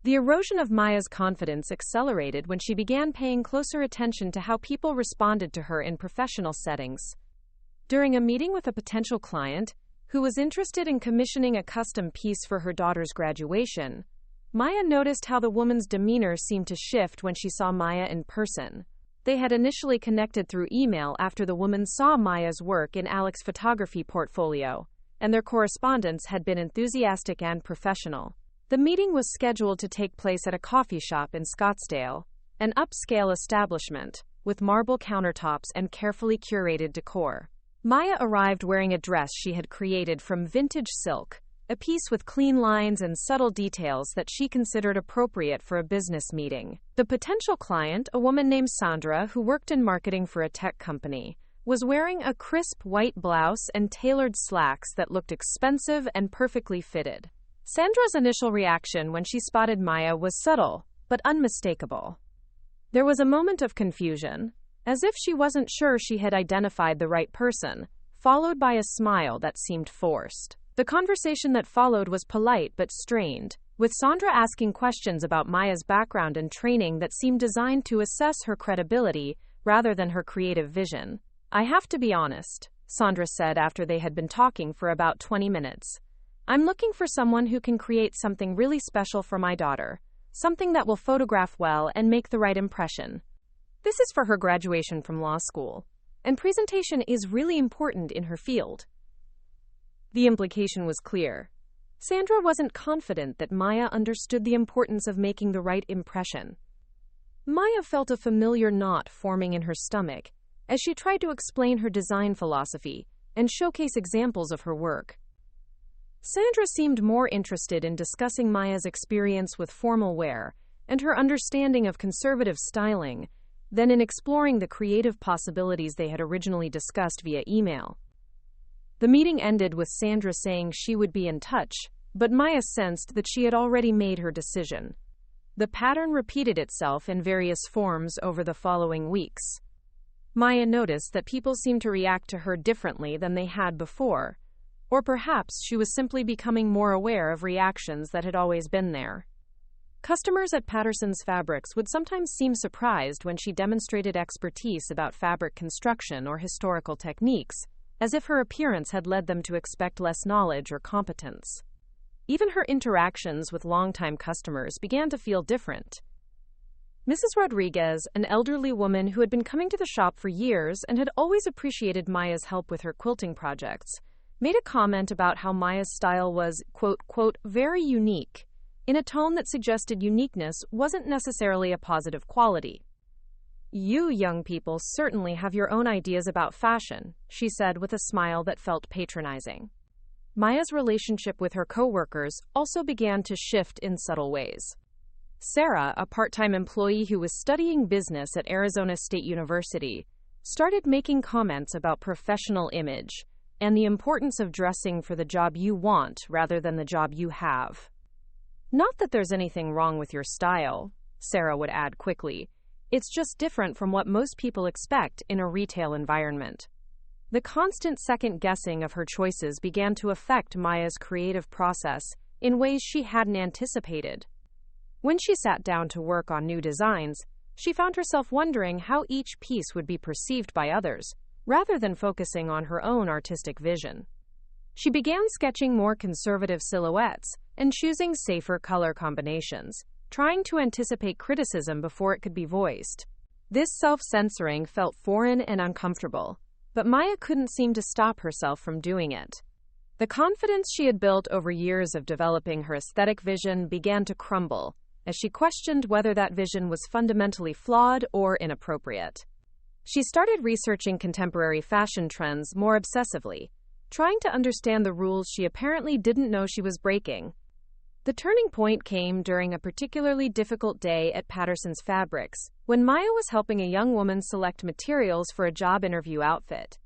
The erosion of Maya's confidence accelerated when she began paying closer attention to how people responded to her in professional settings. During a meeting with a potential client, who was interested in commissioning a custom piece for her daughter's graduation, Maya noticed how the woman's demeanor seemed to shift when she saw Maya in person. They had initially connected through email after the woman saw Maya's work in Alex's photography portfolio, and their correspondence had been enthusiastic and professional. The meeting was scheduled to take place at a coffee shop in Scottsdale, an upscale establishment, with marble countertops and carefully curated decor. Maya arrived wearing a dress she had created from vintage silk, a piece with clean lines and subtle details that she considered appropriate for a business meeting. The potential client, a woman named Sandra who worked in marketing for a tech company, was wearing a crisp white blouse and tailored slacks that looked expensive and perfectly fitted. Sandra's initial reaction when she spotted Maya was subtle, but unmistakable. There was a moment of confusion, as if she wasn't sure she had identified the right person, followed by a smile that seemed forced. The conversation that followed was polite but strained, with Sandra asking questions about Maya's background and training that seemed designed to assess her credibility rather than her creative vision. "I have to be honest," Sandra said after they had been talking for about 20 minutes. "I'm looking for someone who can create something really special for my daughter, something that will photograph well and make the right impression. This is for her graduation from law school, and presentation is really important in her field." The implication was clear. Sandra wasn't confident that Maya understood the importance of making the right impression. Maya felt a familiar knot forming in her stomach as she tried to explain her design philosophy and showcase examples of her work. Sandra seemed more interested in discussing Maya's experience with formal wear and her understanding of conservative styling than in exploring the creative possibilities they had originally discussed via email. The meeting ended with Sandra saying she would be in touch, but Maya sensed that she had already made her decision. The pattern repeated itself in various forms over the following weeks. Maya noticed that people seemed to react to her differently than they had before, or perhaps she was simply becoming more aware of reactions that had always been there. Customers at Patterson's Fabrics would sometimes seem surprised when she demonstrated expertise about fabric construction or historical techniques, as if her appearance had led them to expect less knowledge or competence. Even her interactions with longtime customers began to feel different. Mrs. Rodriguez, an elderly woman who had been coming to the shop for years and had always appreciated Maya's help with her quilting projects, made a comment about how Maya's style was, quote, very unique, in a tone that suggested uniqueness wasn't necessarily a positive quality. "You young people certainly have your own ideas about fashion," she said with a smile that felt patronizing. Maya's relationship with her coworkers also began to shift in subtle ways. Sarah, a part-time employee who was studying business at Arizona State University, started making comments about professional image and the importance of dressing for the job you want rather than the job you have. "Not that there's anything wrong with your style," Sarah would add quickly. "It's just different from what most people expect in a retail environment." The constant second-guessing of her choices began to affect Maya's creative process in ways she hadn't anticipated. When she sat down to work on new designs, she found herself wondering how each piece would be perceived by others, rather than focusing on her own artistic vision. She began sketching more conservative silhouettes and choosing safer color combinations, trying to anticipate criticism before it could be voiced. This self-censoring felt foreign and uncomfortable, but Maya couldn't seem to stop herself from doing it. The confidence she had built over years of developing her aesthetic vision began to crumble, as she questioned whether that vision was fundamentally flawed or inappropriate. She started researching contemporary fashion trends more obsessively, trying to understand the rules she apparently didn't know she was breaking. The turning point came during a particularly difficult day at Patterson's Fabrics, when Maya was helping a young woman select materials for a job interview outfit.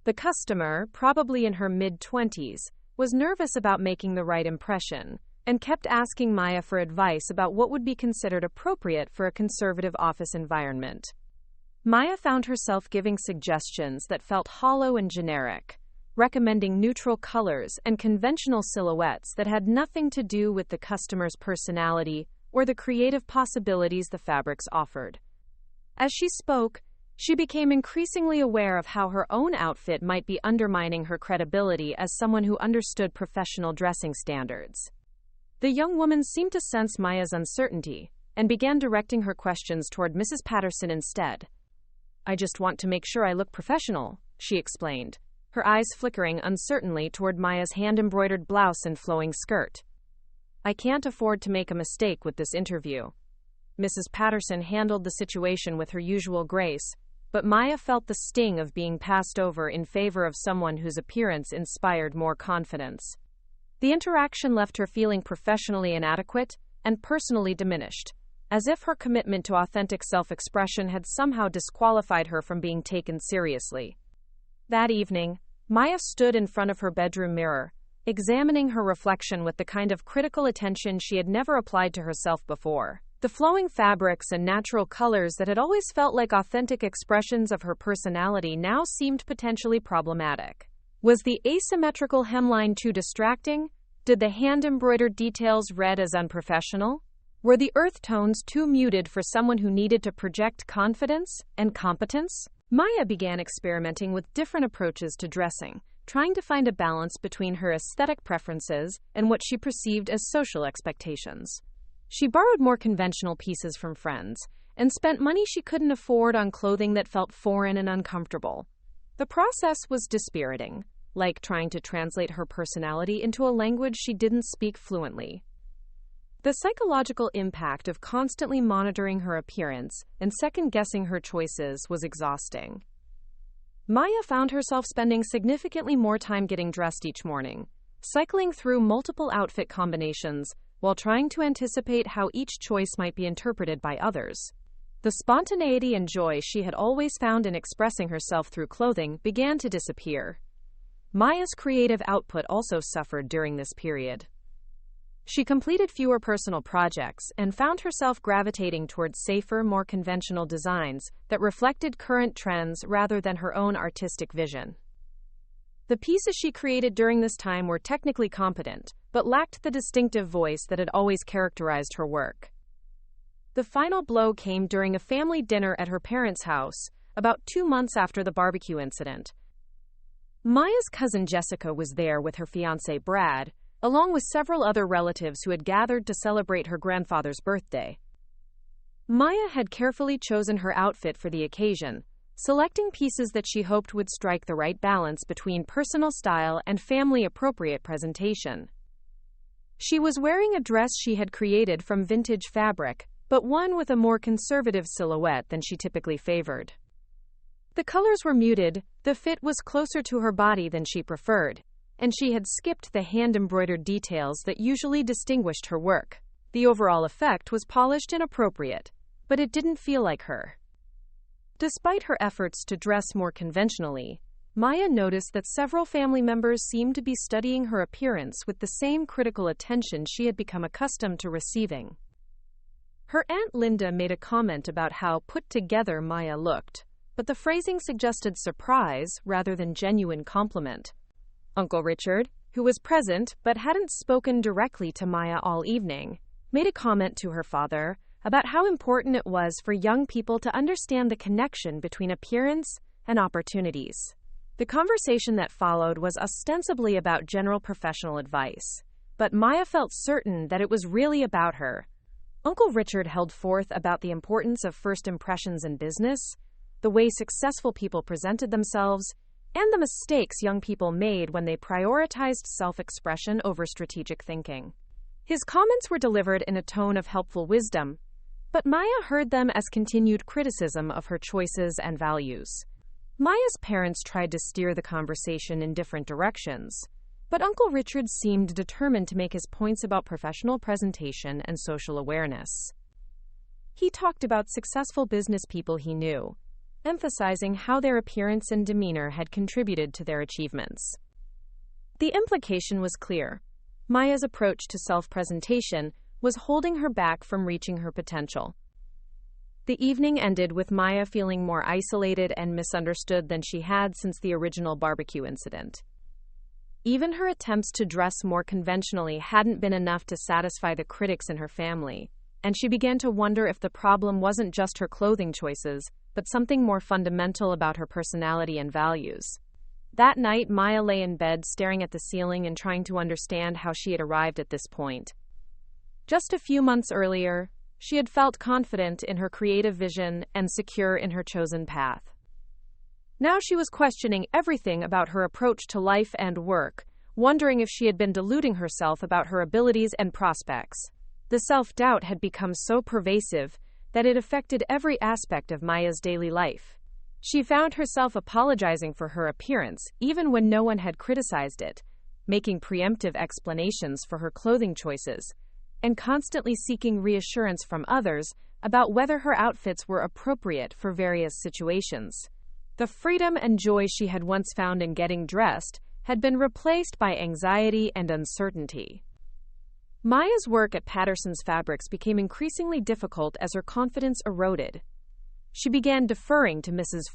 The customer, probably in her mid-20s, was nervous about making the right impression, and kept asking Maya for advice about what would be considered appropriate for a conservative office environment. Maya found herself giving suggestions that felt hollow and generic, recommending neutral colors and conventional silhouettes that had nothing to do with the customer's personality or the creative possibilities the fabrics offered. As she spoke, she became increasingly aware of how her own outfit might be undermining her credibility as someone who understood professional dressing standards. The young woman seemed to sense Maya's uncertainty and began directing her questions toward Mrs. Patterson instead. "I just want to make sure I look professional," she explained, her eyes flickering uncertainly toward Maya's hand-embroidered blouse and flowing skirt. "I can't afford to make a mistake with this interview." Mrs. Patterson handled the situation with her usual grace, but Maya felt the sting of being passed over in favor of someone whose appearance inspired more confidence. The interaction left her feeling professionally inadequate and personally diminished, as if her commitment to authentic self-expression had somehow disqualified her from being taken seriously. That evening, Maya stood in front of her bedroom mirror, examining her reflection with the kind of critical attention she had never applied to herself before. The flowing fabrics and natural colors that had always felt like authentic expressions of her personality now seemed potentially problematic. Was the asymmetrical hemline too distracting? Did the hand-embroidered details read as unprofessional? Were the earth tones too muted for someone who needed to project confidence and competence? Maya began experimenting with different approaches to dressing, trying to find a balance between her aesthetic preferences and what she perceived as social expectations. She borrowed more conventional pieces from friends and spent money she couldn't afford on clothing that felt foreign and uncomfortable. The process was dispiriting, like trying to translate her personality into a language she didn't speak fluently. The psychological impact of constantly monitoring her appearance and second-guessing her choices was exhausting. Maya found herself spending significantly more time getting dressed each morning, cycling through multiple outfit combinations while trying to anticipate how each choice might be interpreted by others. The spontaneity and joy she had always found in expressing herself through clothing began to disappear. Maya's creative output also suffered during this period. She completed fewer personal projects and found herself gravitating towards safer, more conventional designs that reflected current trends rather than her own artistic vision. The pieces she created during this time were technically competent, but lacked the distinctive voice that had always characterized her work. The final blow came during a family dinner at her parents' house, about 2 months after the barbecue incident. Maya's cousin Jessica was there with her fiancé Brad, along with several other relatives who had gathered to celebrate her grandfather's birthday. Maya had carefully chosen her outfit for the occasion, selecting pieces that she hoped would strike the right balance between personal style and family-appropriate presentation. She was wearing a dress she had created from vintage fabric, but one with a more conservative silhouette than she typically favored. The colors were muted, the fit was closer to her body than she preferred, and she had skipped the hand-embroidered details that usually distinguished her work. The overall effect was polished and appropriate, but it didn't feel like her. Despite her efforts to dress more conventionally, Maya noticed that several family members seemed to be studying her appearance with the same critical attention she had become accustomed to receiving. Her Aunt Linda made a comment about how put together Maya looked, but the phrasing suggested surprise rather than genuine compliment. Uncle Richard, who was present but hadn't spoken directly to Maya all evening, made a comment to her father about how important it was for young people to understand the connection between appearance and opportunities. The conversation that followed was ostensibly about general professional advice, but Maya felt certain that it was really about her. Uncle Richard held forth about the importance of first impressions in business, the way successful people presented themselves, and the mistakes young people made when they prioritized self-expression over strategic thinking. His comments were delivered in a tone of helpful wisdom, but Maya heard them as continued criticism of her choices and values. Maya's parents tried to steer the conversation in different directions, but Uncle Richard seemed determined to make his points about professional presentation and social awareness. He talked about successful business people he knew, emphasizing how their appearance and demeanor had contributed to their achievements. The implication was clear. Maya's approach to self-presentation was holding her back from reaching her potential. The evening ended with Maya feeling more isolated and misunderstood than she had since the original barbecue incident. Even her attempts to dress more conventionally hadn't been enough to satisfy the critics in her family, and she began to wonder if the problem wasn't just her clothing choices, but something more fundamental about her personality and values. That night, Maya lay in bed staring at the ceiling and trying to understand how she had arrived at this point. Just a few months earlier, she had felt confident in her creative vision and secure in her chosen path. Now she was questioning everything about her approach to life and work, wondering if she had been deluding herself about her abilities and prospects. The self-doubt had become so pervasive that it affected every aspect of Maya's daily life. She found herself apologizing for her appearance, even when no one had criticized it, making preemptive explanations for her clothing choices, and constantly seeking reassurance from others about whether her outfits were appropriate for various situations. The freedom and joy she had once found in getting dressed had been replaced by anxiety and uncertainty. Maya's work at Patterson's Fabrics became increasingly difficult as her confidence eroded. She began deferring to Mrs.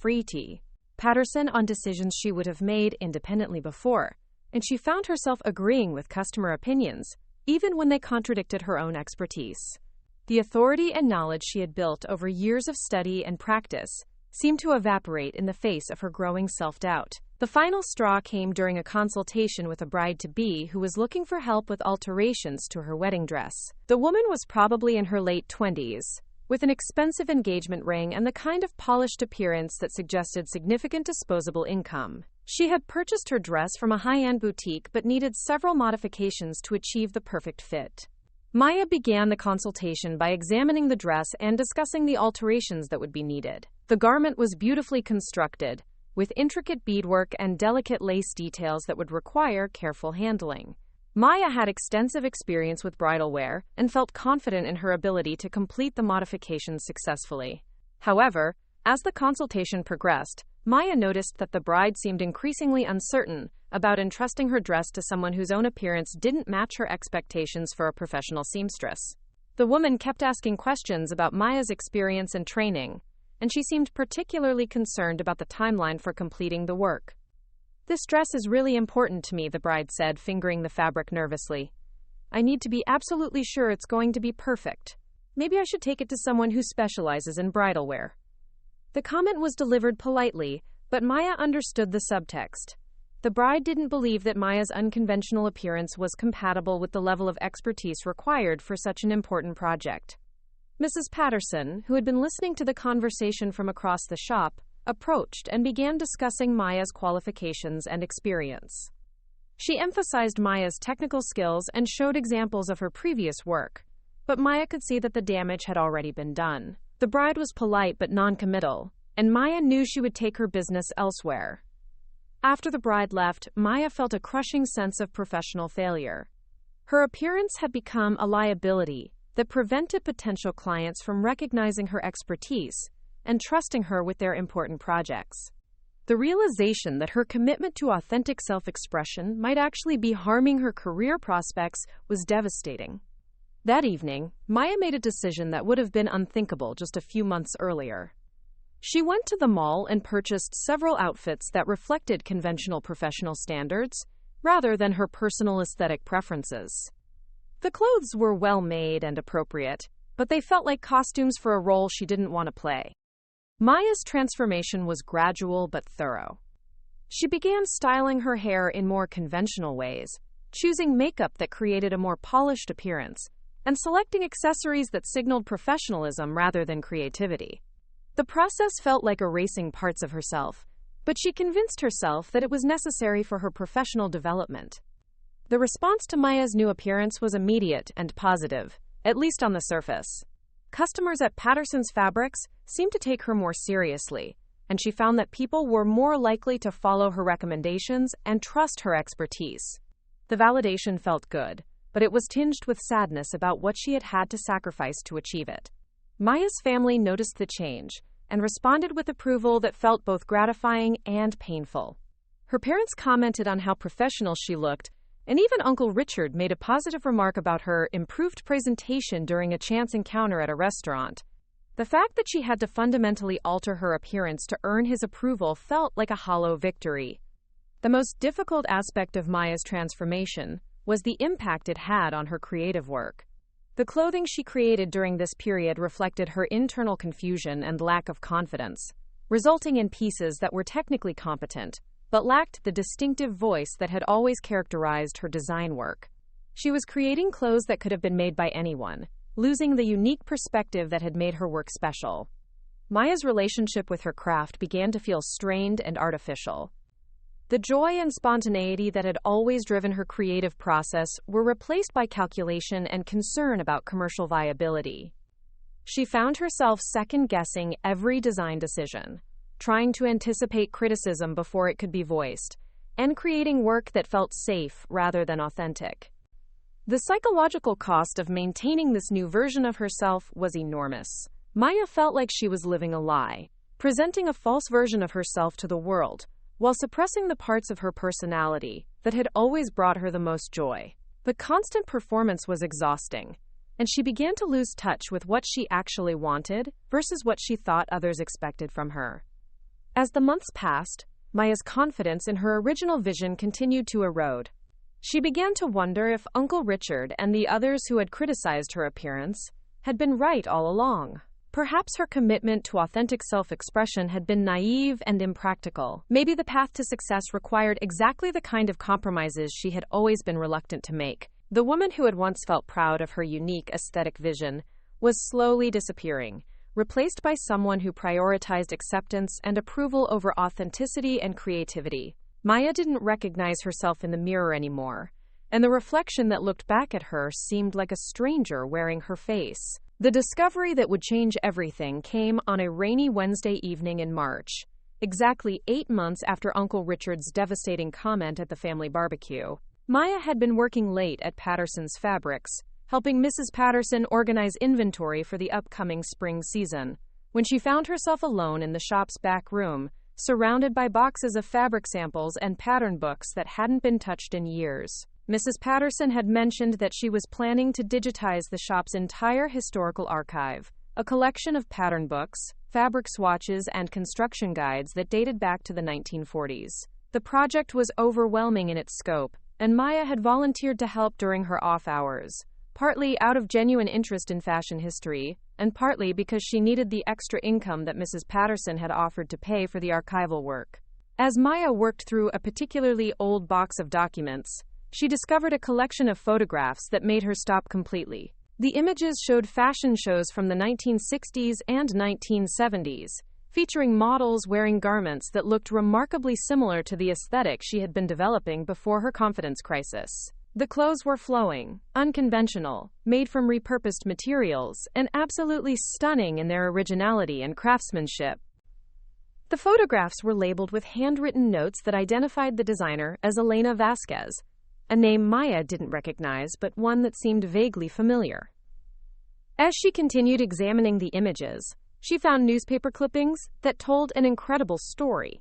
Patterson on decisions she would have made independently before, and she found herself agreeing with customer opinions, even when they contradicted her own expertise. The authority and knowledge she had built over years of study and practice seemed to evaporate in the face of her growing self-doubt. The final straw came during a consultation with a bride-to-be who was looking for help with alterations to her wedding dress. The woman was probably in her late 20s, with an expensive engagement ring and the kind of polished appearance that suggested significant disposable income. She had purchased her dress from a high-end boutique but needed several modifications to achieve the perfect fit. Maya began the consultation by examining the dress and discussing the alterations that would be needed. The garment was beautifully constructed, with intricate beadwork and delicate lace details that would require careful handling. Maya had extensive experience with bridal wear and felt confident in her ability to complete the modifications successfully. However, as the consultation progressed, Maya noticed that the bride seemed increasingly uncertain about entrusting her dress to someone whose own appearance didn't match her expectations for a professional seamstress. The woman kept asking questions about Maya's experience and training, and she seemed particularly concerned about the timeline for completing the work. "This dress is really important to me," the bride said, fingering the fabric nervously. "I need to be absolutely sure it's going to be perfect. Maybe I should take it to someone who specializes in bridal wear." The comment was delivered politely, but Maya understood the subtext. The bride didn't believe that Maya's unconventional appearance was compatible with the level of expertise required for such an important project. Mrs. Patterson, who had been listening to the conversation from across the shop, approached and began discussing Maya's qualifications and experience. She emphasized Maya's technical skills and showed examples of her previous work, but Maya could see that the damage had already been done. The bride was polite but non-committal, and Maya knew she would take her business elsewhere. After the bride left, Maya felt a crushing sense of professional failure. Her appearance had become a liability that prevented potential clients from recognizing her expertise and trusting her with their important projects. The realization that her commitment to authentic self-expression might actually be harming her career prospects was devastating. That evening, Maya made a decision that would have been unthinkable just a few months earlier. She went to the mall and purchased several outfits that reflected conventional professional standards, rather than her personal aesthetic preferences. The clothes were well-made and appropriate, but they felt like costumes for a role she didn't want to play. Maya's transformation was gradual but thorough. She began styling her hair in more conventional ways, choosing makeup that created a more polished appearance, and selecting accessories that signaled professionalism rather than creativity. The process felt like erasing parts of herself, but she convinced herself that it was necessary for her professional development. The response to Maya's new appearance was immediate and positive, at least on the surface. Customers at Patterson's Fabrics seemed to take her more seriously, and she found that people were more likely to follow her recommendations and trust her expertise. The validation felt good, but it was tinged with sadness about what she had had to sacrifice to achieve it. Maya's family noticed the change and responded with approval that felt both gratifying and painful. Her parents commented on how professional she looked, and even Uncle Richard made a positive remark about her improved presentation during a chance encounter at a restaurant. The fact that she had to fundamentally alter her appearance to earn his approval felt like a hollow victory. The most difficult aspect of Maya's transformation was the impact it had on her creative work. The clothing she created during this period reflected her internal confusion and lack of confidence, resulting in pieces that were technically competent, but lacked the distinctive voice that had always characterized her design work. She was creating clothes that could have been made by anyone, losing the unique perspective that had made her work special. Maya's relationship with her craft began to feel strained and artificial. The joy and spontaneity that had always driven her creative process were replaced by calculation and concern about commercial viability. She found herself second-guessing every design decision, trying to anticipate criticism before it could be voiced, and creating work that felt safe rather than authentic. The psychological cost of maintaining this new version of herself was enormous. Maya felt like she was living a lie, presenting a false version of herself to the world, while suppressing the parts of her personality that had always brought her the most joy. The constant performance was exhausting, and she began to lose touch with what she actually wanted versus what she thought others expected from her. As the months passed, Maya's confidence in her original vision continued to erode. She began to wonder if Uncle Richard and the others who had criticized her appearance had been right all along. Perhaps her commitment to authentic self-expression had been naive and impractical. Maybe the path to success required exactly the kind of compromises she had always been reluctant to make. The woman who had once felt proud of her unique aesthetic vision was slowly disappearing, replaced by someone who prioritized acceptance and approval over authenticity and creativity. Maya didn't recognize herself in the mirror anymore, and the reflection that looked back at her seemed like a stranger wearing her face. The discovery that would change everything came on a rainy Wednesday evening in March, exactly 8 months after Uncle Richard's devastating comment at the family barbecue. Maya had been working late at Patterson's Fabrics, helping Mrs. Patterson organize inventory for the upcoming spring season, when she found herself alone in the shop's back room, surrounded by boxes of fabric samples and pattern books that hadn't been touched in years. Mrs. Patterson had mentioned that she was planning to digitize the shop's entire historical archive, a collection of pattern books, fabric swatches, and construction guides that dated back to the 1940s. The project was overwhelming in its scope, and Maya had volunteered to help during her off hours, partly out of genuine interest in fashion history, and partly because she needed the extra income that Mrs. Patterson had offered to pay for the archival work. As Maya worked through a particularly old box of documents, she discovered a collection of photographs that made her stop completely. The images showed fashion shows from the 1960s and 1970s, featuring models wearing garments that looked remarkably similar to the aesthetic she had been developing before her confidence crisis. The clothes were flowing, unconventional, made from repurposed materials, and absolutely stunning in their originality and craftsmanship. The photographs were labeled with handwritten notes that identified the designer as Elena Vasquez, a name Maya didn't recognize but one that seemed vaguely familiar. As she continued examining the images, she found newspaper clippings that told an incredible story.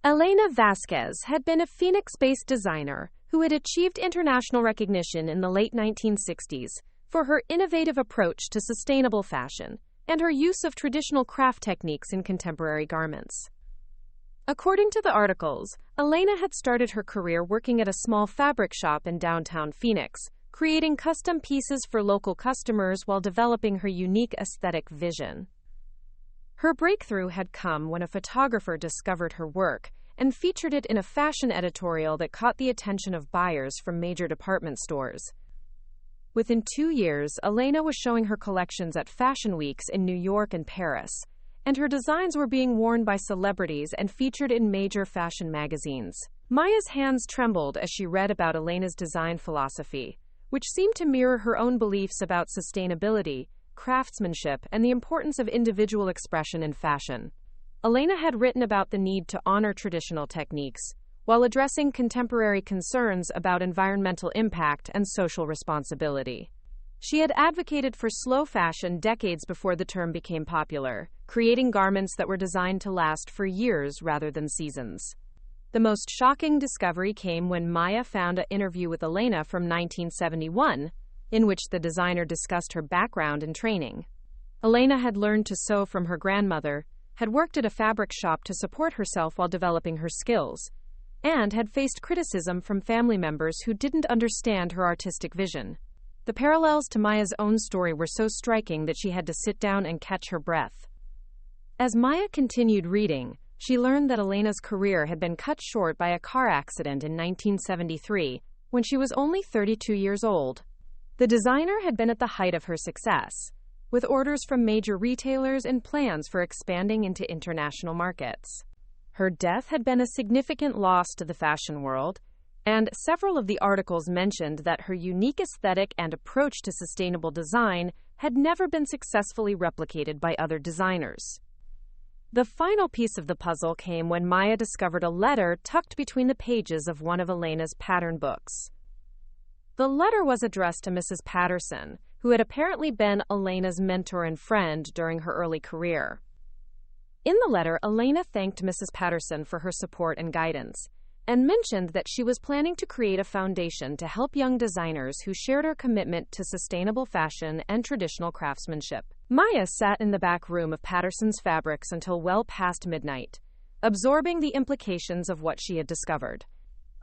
Elena Vasquez had been a Phoenix-based designer who had achieved international recognition in the late 1960s for her innovative approach to sustainable fashion and her use of traditional craft techniques in contemporary garments. According to the articles, Elena had started her career working at a small fabric shop in downtown Phoenix, creating custom pieces for local customers while developing her unique aesthetic vision. Her breakthrough had come when a photographer discovered her work and featured it in a fashion editorial that caught the attention of buyers from major department stores. Within 2 years, Elena was showing her collections at fashion weeks in New York and Paris, and her designs were being worn by celebrities and featured in major fashion magazines. Maya's hands trembled as she read about Elena's design philosophy, which seemed to mirror her own beliefs about sustainability, craftsmanship, and the importance of individual expression in fashion. Elena had written about the need to honor traditional techniques, while addressing contemporary concerns about environmental impact and social responsibility. She had advocated for slow fashion decades before the term became popular, creating garments that were designed to last for years rather than seasons. The most shocking discovery came when Maya found an interview with Elena from 1971, in which the designer discussed her background and training. Elena had learned to sew from her grandmother, had worked at a fabric shop to support herself while developing her skills, and had faced criticism from family members who didn't understand her artistic vision. The parallels to Maya's own story were so striking that she had to sit down and catch her breath. As Maya continued reading, she learned that Elena's career had been cut short by a car accident in 1973, when she was only 32 years old. The designer had been at the height of her success, with orders from major retailers and plans for expanding into international markets. Her death had been a significant loss to the fashion world, and several of the articles mentioned that her unique aesthetic and approach to sustainable design had never been successfully replicated by other designers. The final piece of the puzzle came when Maya discovered a letter tucked between the pages of one of Elena's pattern books. The letter was addressed to Mrs. Patterson, who had apparently been Elena's mentor and friend during her early career. In the letter, Elena thanked Mrs. Patterson for her support and guidance, and mentioned that she was planning to create a foundation to help young designers who shared her commitment to sustainable fashion and traditional craftsmanship. Maya sat in the back room of Patterson's Fabrics until well past midnight, absorbing the implications of what she had discovered.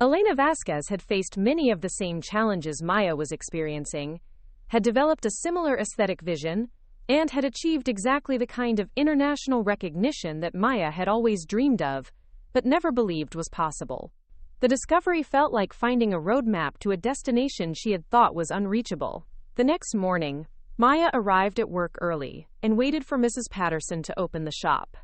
Elena Vasquez had faced many of the same challenges Maya was experiencing, had developed a similar aesthetic vision, and had achieved exactly the kind of international recognition that Maya had always dreamed of, but never believed was possible. The discovery felt like finding a roadmap to a destination she had thought was unreachable. The next morning, Maya arrived at work early and waited for Mrs. Patterson to open the shop.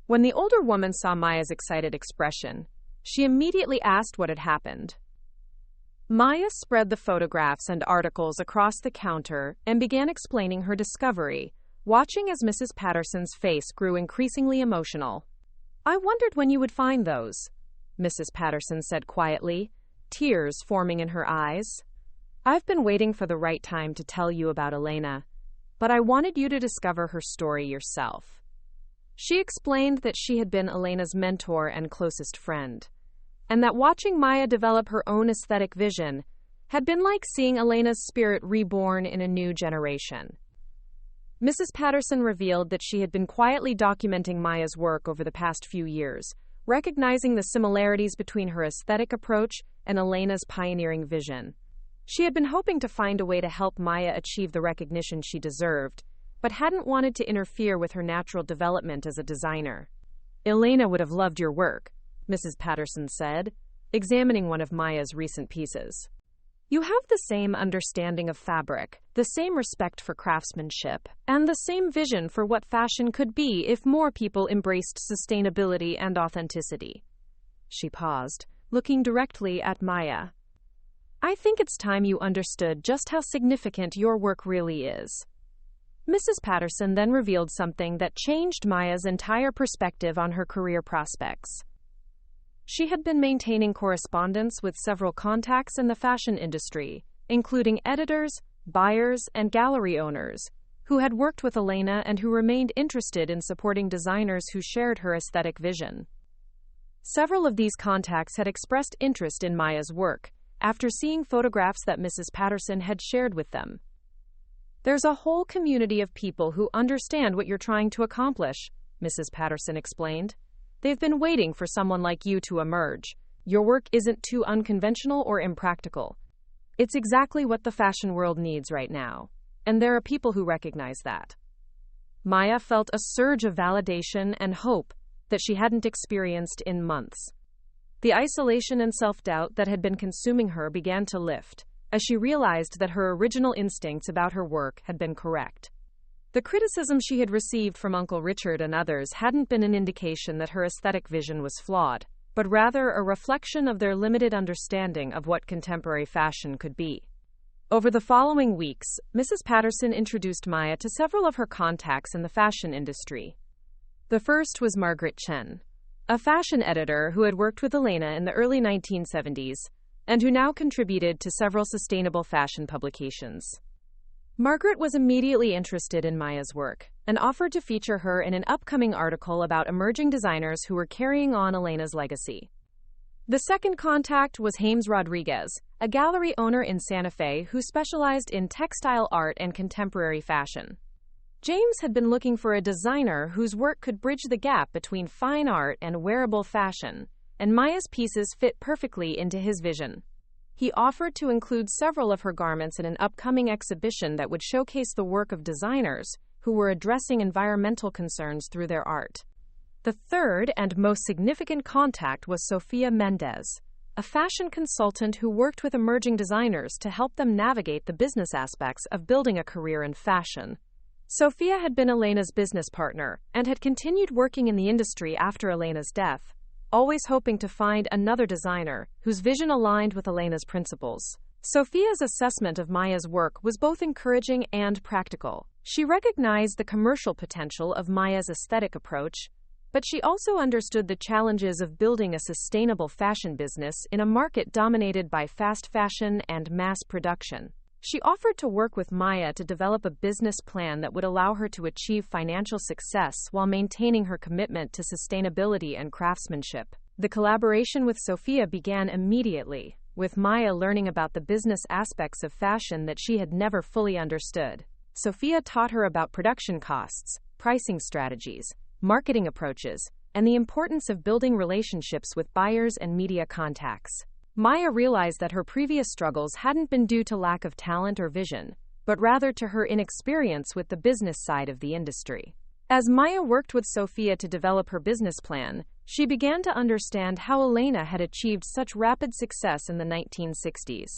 When the older woman saw Maya's excited expression, she immediately asked what had happened. Maya spread the photographs and articles across the counter and began explaining her discovery, watching as Mrs. Patterson's face grew increasingly emotional. "I wondered when you would find those," Mrs. Patterson said quietly, tears forming in her eyes. "I've been waiting for the right time to tell you about Elena, but I wanted you to discover her story yourself." She explained that she had been Elena's mentor and closest friend, and that watching Maya develop her own aesthetic vision had been like seeing Elena's spirit reborn in a new generation. Mrs. Patterson revealed that she had been quietly documenting Maya's work over the past few years, recognizing the similarities between her aesthetic approach and Elena's pioneering vision. She had been hoping to find a way to help Maya achieve the recognition she deserved, but hadn't wanted to interfere with her natural development as a designer. "Elena would have loved your work," Mrs. Patterson said, examining one of Maya's recent pieces. You have the same understanding of fabric, the same respect for craftsmanship, and the same vision for what fashion could be if more people embraced sustainability and authenticity. She paused, looking directly at Maya. I think it's time you understood just how significant your work really is. Mrs. Patterson then revealed something that changed Maya's entire perspective on her career prospects. She had been maintaining correspondence with several contacts in the fashion industry, including editors, buyers, and gallery owners, who had worked with Elena and who remained interested in supporting designers who shared her aesthetic vision. Several of these contacts had expressed interest in Maya's work after seeing photographs that Mrs. Patterson had shared with them. There's a whole community of people who understand what you're trying to accomplish, Mrs. Patterson explained. They've been waiting for someone like you to emerge. Your work isn't too unconventional or impractical. It's exactly what the fashion world needs right now, and there are people who recognize that. Maya felt a surge of validation and hope that she hadn't experienced in months. The isolation and self-doubt that had been consuming her began to lift, as she realized that her original instincts about her work had been correct. The criticism she had received from Uncle Richard and others hadn't been an indication that her aesthetic vision was flawed, but rather a reflection of their limited understanding of what contemporary fashion could be. Over the following weeks, Mrs. Patterson introduced Maya to several of her contacts in the fashion industry. The first was Maya Chen, a fashion editor who had worked with Elena in the early 1970s and who now contributed to several sustainable fashion publications. Margaret was immediately interested in Maya's work and offered to feature her in an upcoming article about emerging designers who were carrying on Elena's legacy. The second contact was James Rodriguez, a gallery owner in Santa Fe who specialized in textile art and contemporary fashion. James had been looking for a designer whose work could bridge the gap between fine art and wearable fashion, and Maya's pieces fit perfectly into his vision. He offered to include several of her garments in an upcoming exhibition that would showcase the work of designers who were addressing environmental concerns through their art. The third and most significant contact was Sofia Mendez, a fashion consultant who worked with emerging designers to help them navigate the business aspects of building a career in fashion. Sofia had been Elena's business partner and had continued working in the industry after Elena's death, always hoping to find another designer whose vision aligned with Elena's principles. Sofia's assessment of Maya's work was both encouraging and practical. She recognized the commercial potential of Maya's aesthetic approach, but she also understood the challenges of building a sustainable fashion business in a market dominated by fast fashion and mass production. She offered to work with Maya to develop a business plan that would allow her to achieve financial success while maintaining her commitment to sustainability and craftsmanship. The collaboration with Sofia began immediately, with Maya learning about the business aspects of fashion that she had never fully understood. Sofia taught her about production costs, pricing strategies, marketing approaches, and the importance of building relationships with buyers and media contacts. Maya realized that her previous struggles hadn't been due to lack of talent or vision, but rather to her inexperience with the business side of the industry. As Maya worked with Sofia to develop her business plan, she began to understand how Elena had achieved such rapid success in the 1960s.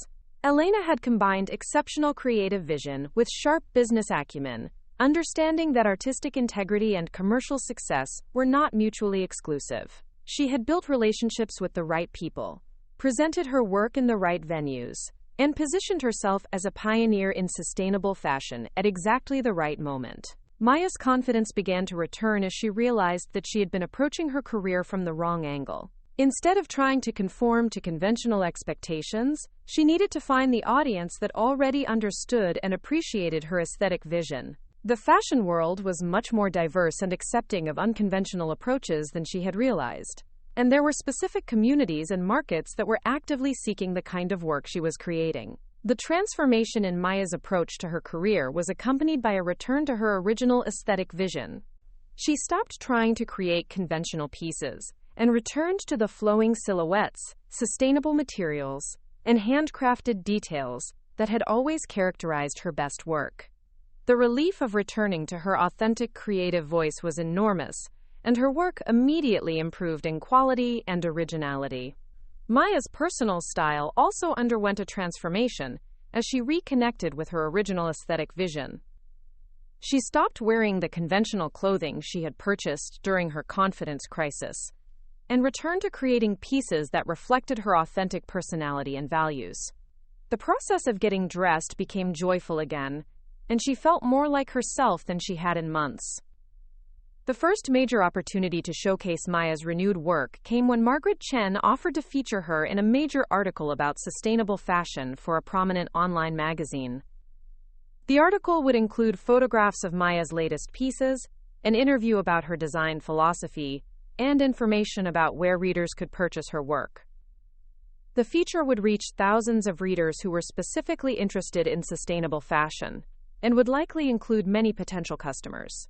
Elena had combined exceptional creative vision with sharp business acumen, understanding that artistic integrity and commercial success were not mutually exclusive. She had built relationships with the right people, presented her work in the right venues, and positioned herself as a pioneer in sustainable fashion at exactly the right moment. Maya's confidence began to return as she realized that she had been approaching her career from the wrong angle. Instead of trying to conform to conventional expectations, she needed to find the audience that already understood and appreciated her aesthetic vision. The fashion world was much more diverse and accepting of unconventional approaches than she had realized, and there were specific communities and markets that were actively seeking the kind of work she was creating. The transformation in Maya's approach to her career was accompanied by a return to her original aesthetic vision. She stopped trying to create conventional pieces and returned to the flowing silhouettes, sustainable materials, and handcrafted details that had always characterized her best work. The relief of returning to her authentic creative voice was enormous, and her work immediately improved in quality and originality. Maya's personal style also underwent a transformation as she reconnected with her original aesthetic vision. She stopped wearing the conventional clothing she had purchased during her confidence crisis and returned to creating pieces that reflected her authentic personality and values. The process of getting dressed became joyful again, and she felt more like herself than she had in months. The first major opportunity to showcase Maya's renewed work came when Maya Chen offered to feature her in a major article about sustainable fashion for a prominent online magazine. The article would include photographs of Maya's latest pieces, an interview about her design philosophy, and information about where readers could purchase her work. The feature would reach thousands of readers who were specifically interested in sustainable fashion, and would likely include many potential customers.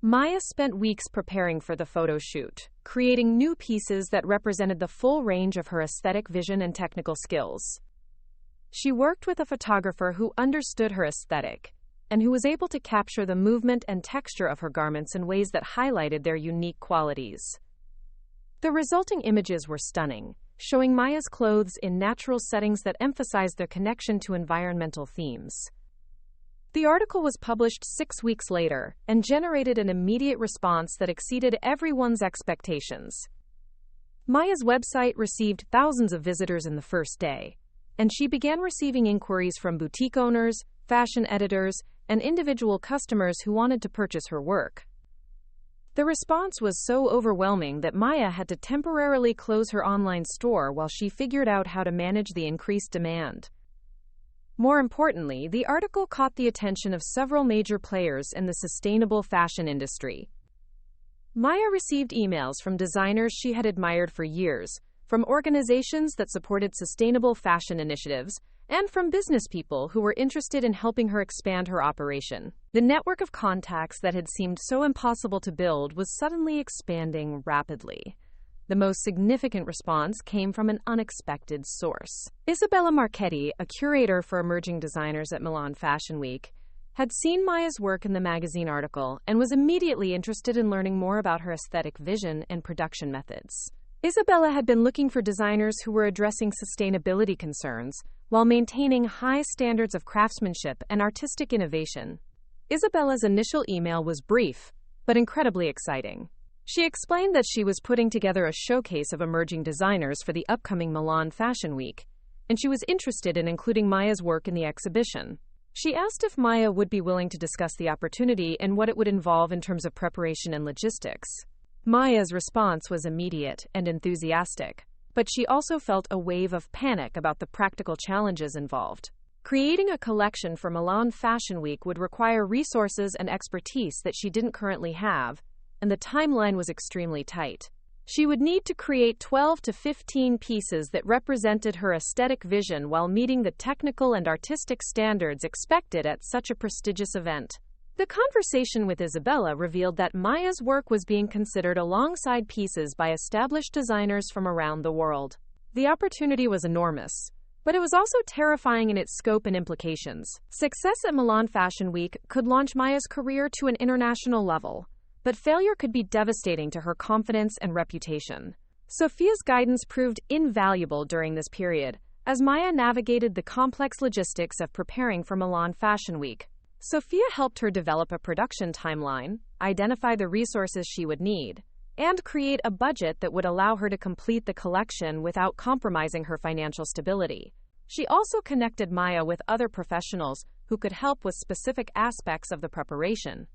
Maya spent weeks preparing for the photo shoot, creating new pieces that represented the full range of her aesthetic vision and technical skills. She worked with a photographer who understood her aesthetic, and who was able to capture the movement and texture of her garments in ways that highlighted their unique qualities. The resulting images were stunning, showing Maya's clothes in natural settings that emphasized their connection to environmental themes. The article was published 6 weeks later and generated an immediate response that exceeded everyone's expectations. Maya's website received thousands of visitors in the first day, and she began receiving inquiries from boutique owners, fashion editors, and individual customers who wanted to purchase her work. The response was so overwhelming that Maya had to temporarily close her online store while she figured out how to manage the increased demand. More importantly, the article caught the attention of several major players in the sustainable fashion industry. Maya received emails from designers she had admired for years, from organizations that supported sustainable fashion initiatives, and from business people who were interested in helping her expand her operation. The network of contacts that had seemed so impossible to build was suddenly expanding rapidly. The most significant response came from an unexpected source. Isabella Marchetti, a curator for emerging designers at Milan Fashion Week, had seen Maya's work in the magazine article and was immediately interested in learning more about her aesthetic vision and production methods. Isabella had been looking for designers who were addressing sustainability concerns while maintaining high standards of craftsmanship and artistic innovation. Isabella's initial email was brief, but incredibly exciting. She explained that she was putting together a showcase of emerging designers for the upcoming Milan Fashion Week, and she was interested in including Maya's work in the exhibition. She asked if Maya would be willing to discuss the opportunity and what it would involve in terms of preparation and logistics. Maya's response was immediate and enthusiastic, but she also felt a wave of panic about the practical challenges involved. Creating a collection for Milan Fashion Week would require resources and expertise that she didn't currently have, and the timeline was extremely tight. She would need to create 12 to 15 pieces that represented her aesthetic vision while meeting the technical and artistic standards expected at such a prestigious event. The conversation with Isabella revealed that Maya's work was being considered alongside pieces by established designers from around the world. The opportunity was enormous, but it was also terrifying in its scope and implications. Success at Milan Fashion Week could launch Maya's career to an international level, but failure could be devastating to her confidence and reputation. Sophia's guidance proved invaluable during this period, as Maya navigated the complex logistics of preparing for Milan Fashion Week. Sophia helped her develop a production timeline, identify the resources she would need, and create a budget that would allow her to complete the collection without compromising her financial stability. She also connected Maya with other professionals who could help with specific aspects of the preparation.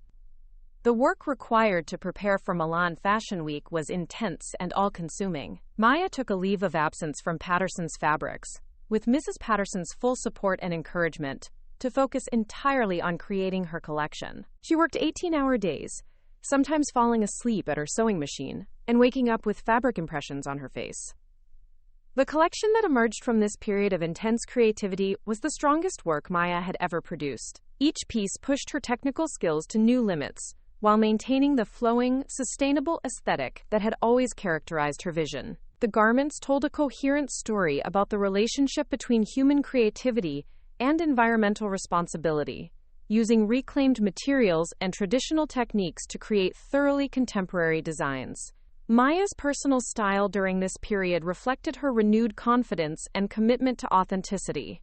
The work required to prepare for Milan Fashion Week was intense and all-consuming. Maya took a leave of absence from Patterson's Fabrics, with Mrs. Patterson's full support and encouragement, to focus entirely on creating her collection. She worked 18-hour days, sometimes falling asleep at her sewing machine and waking up with fabric impressions on her face. The collection that emerged from this period of intense creativity was the strongest work Maya had ever produced. Each piece pushed her technical skills to new limits, while maintaining the flowing, sustainable aesthetic that had always characterized her vision. The garments told a coherent story about the relationship between human creativity and environmental responsibility, using reclaimed materials and traditional techniques to create thoroughly contemporary designs. Maya's personal style during this period reflected her renewed confidence and commitment to authenticity.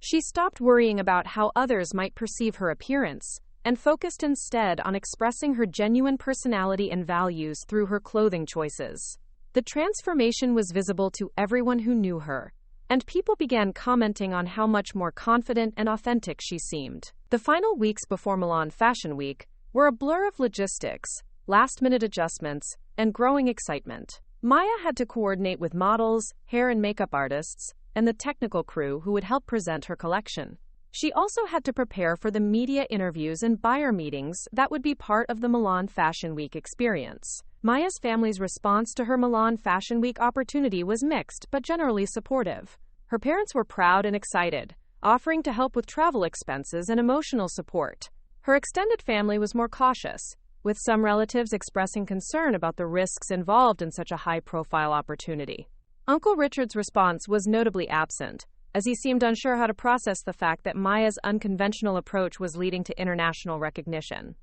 She stopped worrying about how others might perceive her appearance and focused instead on expressing her genuine personality and values through her clothing choices. The transformation was visible to everyone who knew her, and people began commenting on how much more confident and authentic she seemed. The final weeks before Milan Fashion Week were a blur of logistics, last-minute adjustments, and growing excitement. Maya had to coordinate with models, hair and makeup artists, and the technical crew who would help present her collection. She also had to prepare for the media interviews and buyer meetings that would be part of the Milan Fashion Week experience. Maya's family's response to her Milan Fashion Week opportunity was mixed but generally supportive. Her parents were proud and excited, offering to help with travel expenses and emotional support. Her extended family was more cautious, with some relatives expressing concern about the risks involved in such a high-profile opportunity. Uncle Richard's response was notably absent, as he seemed unsure how to process the fact that Maya's unconventional approach was leading to international recognition.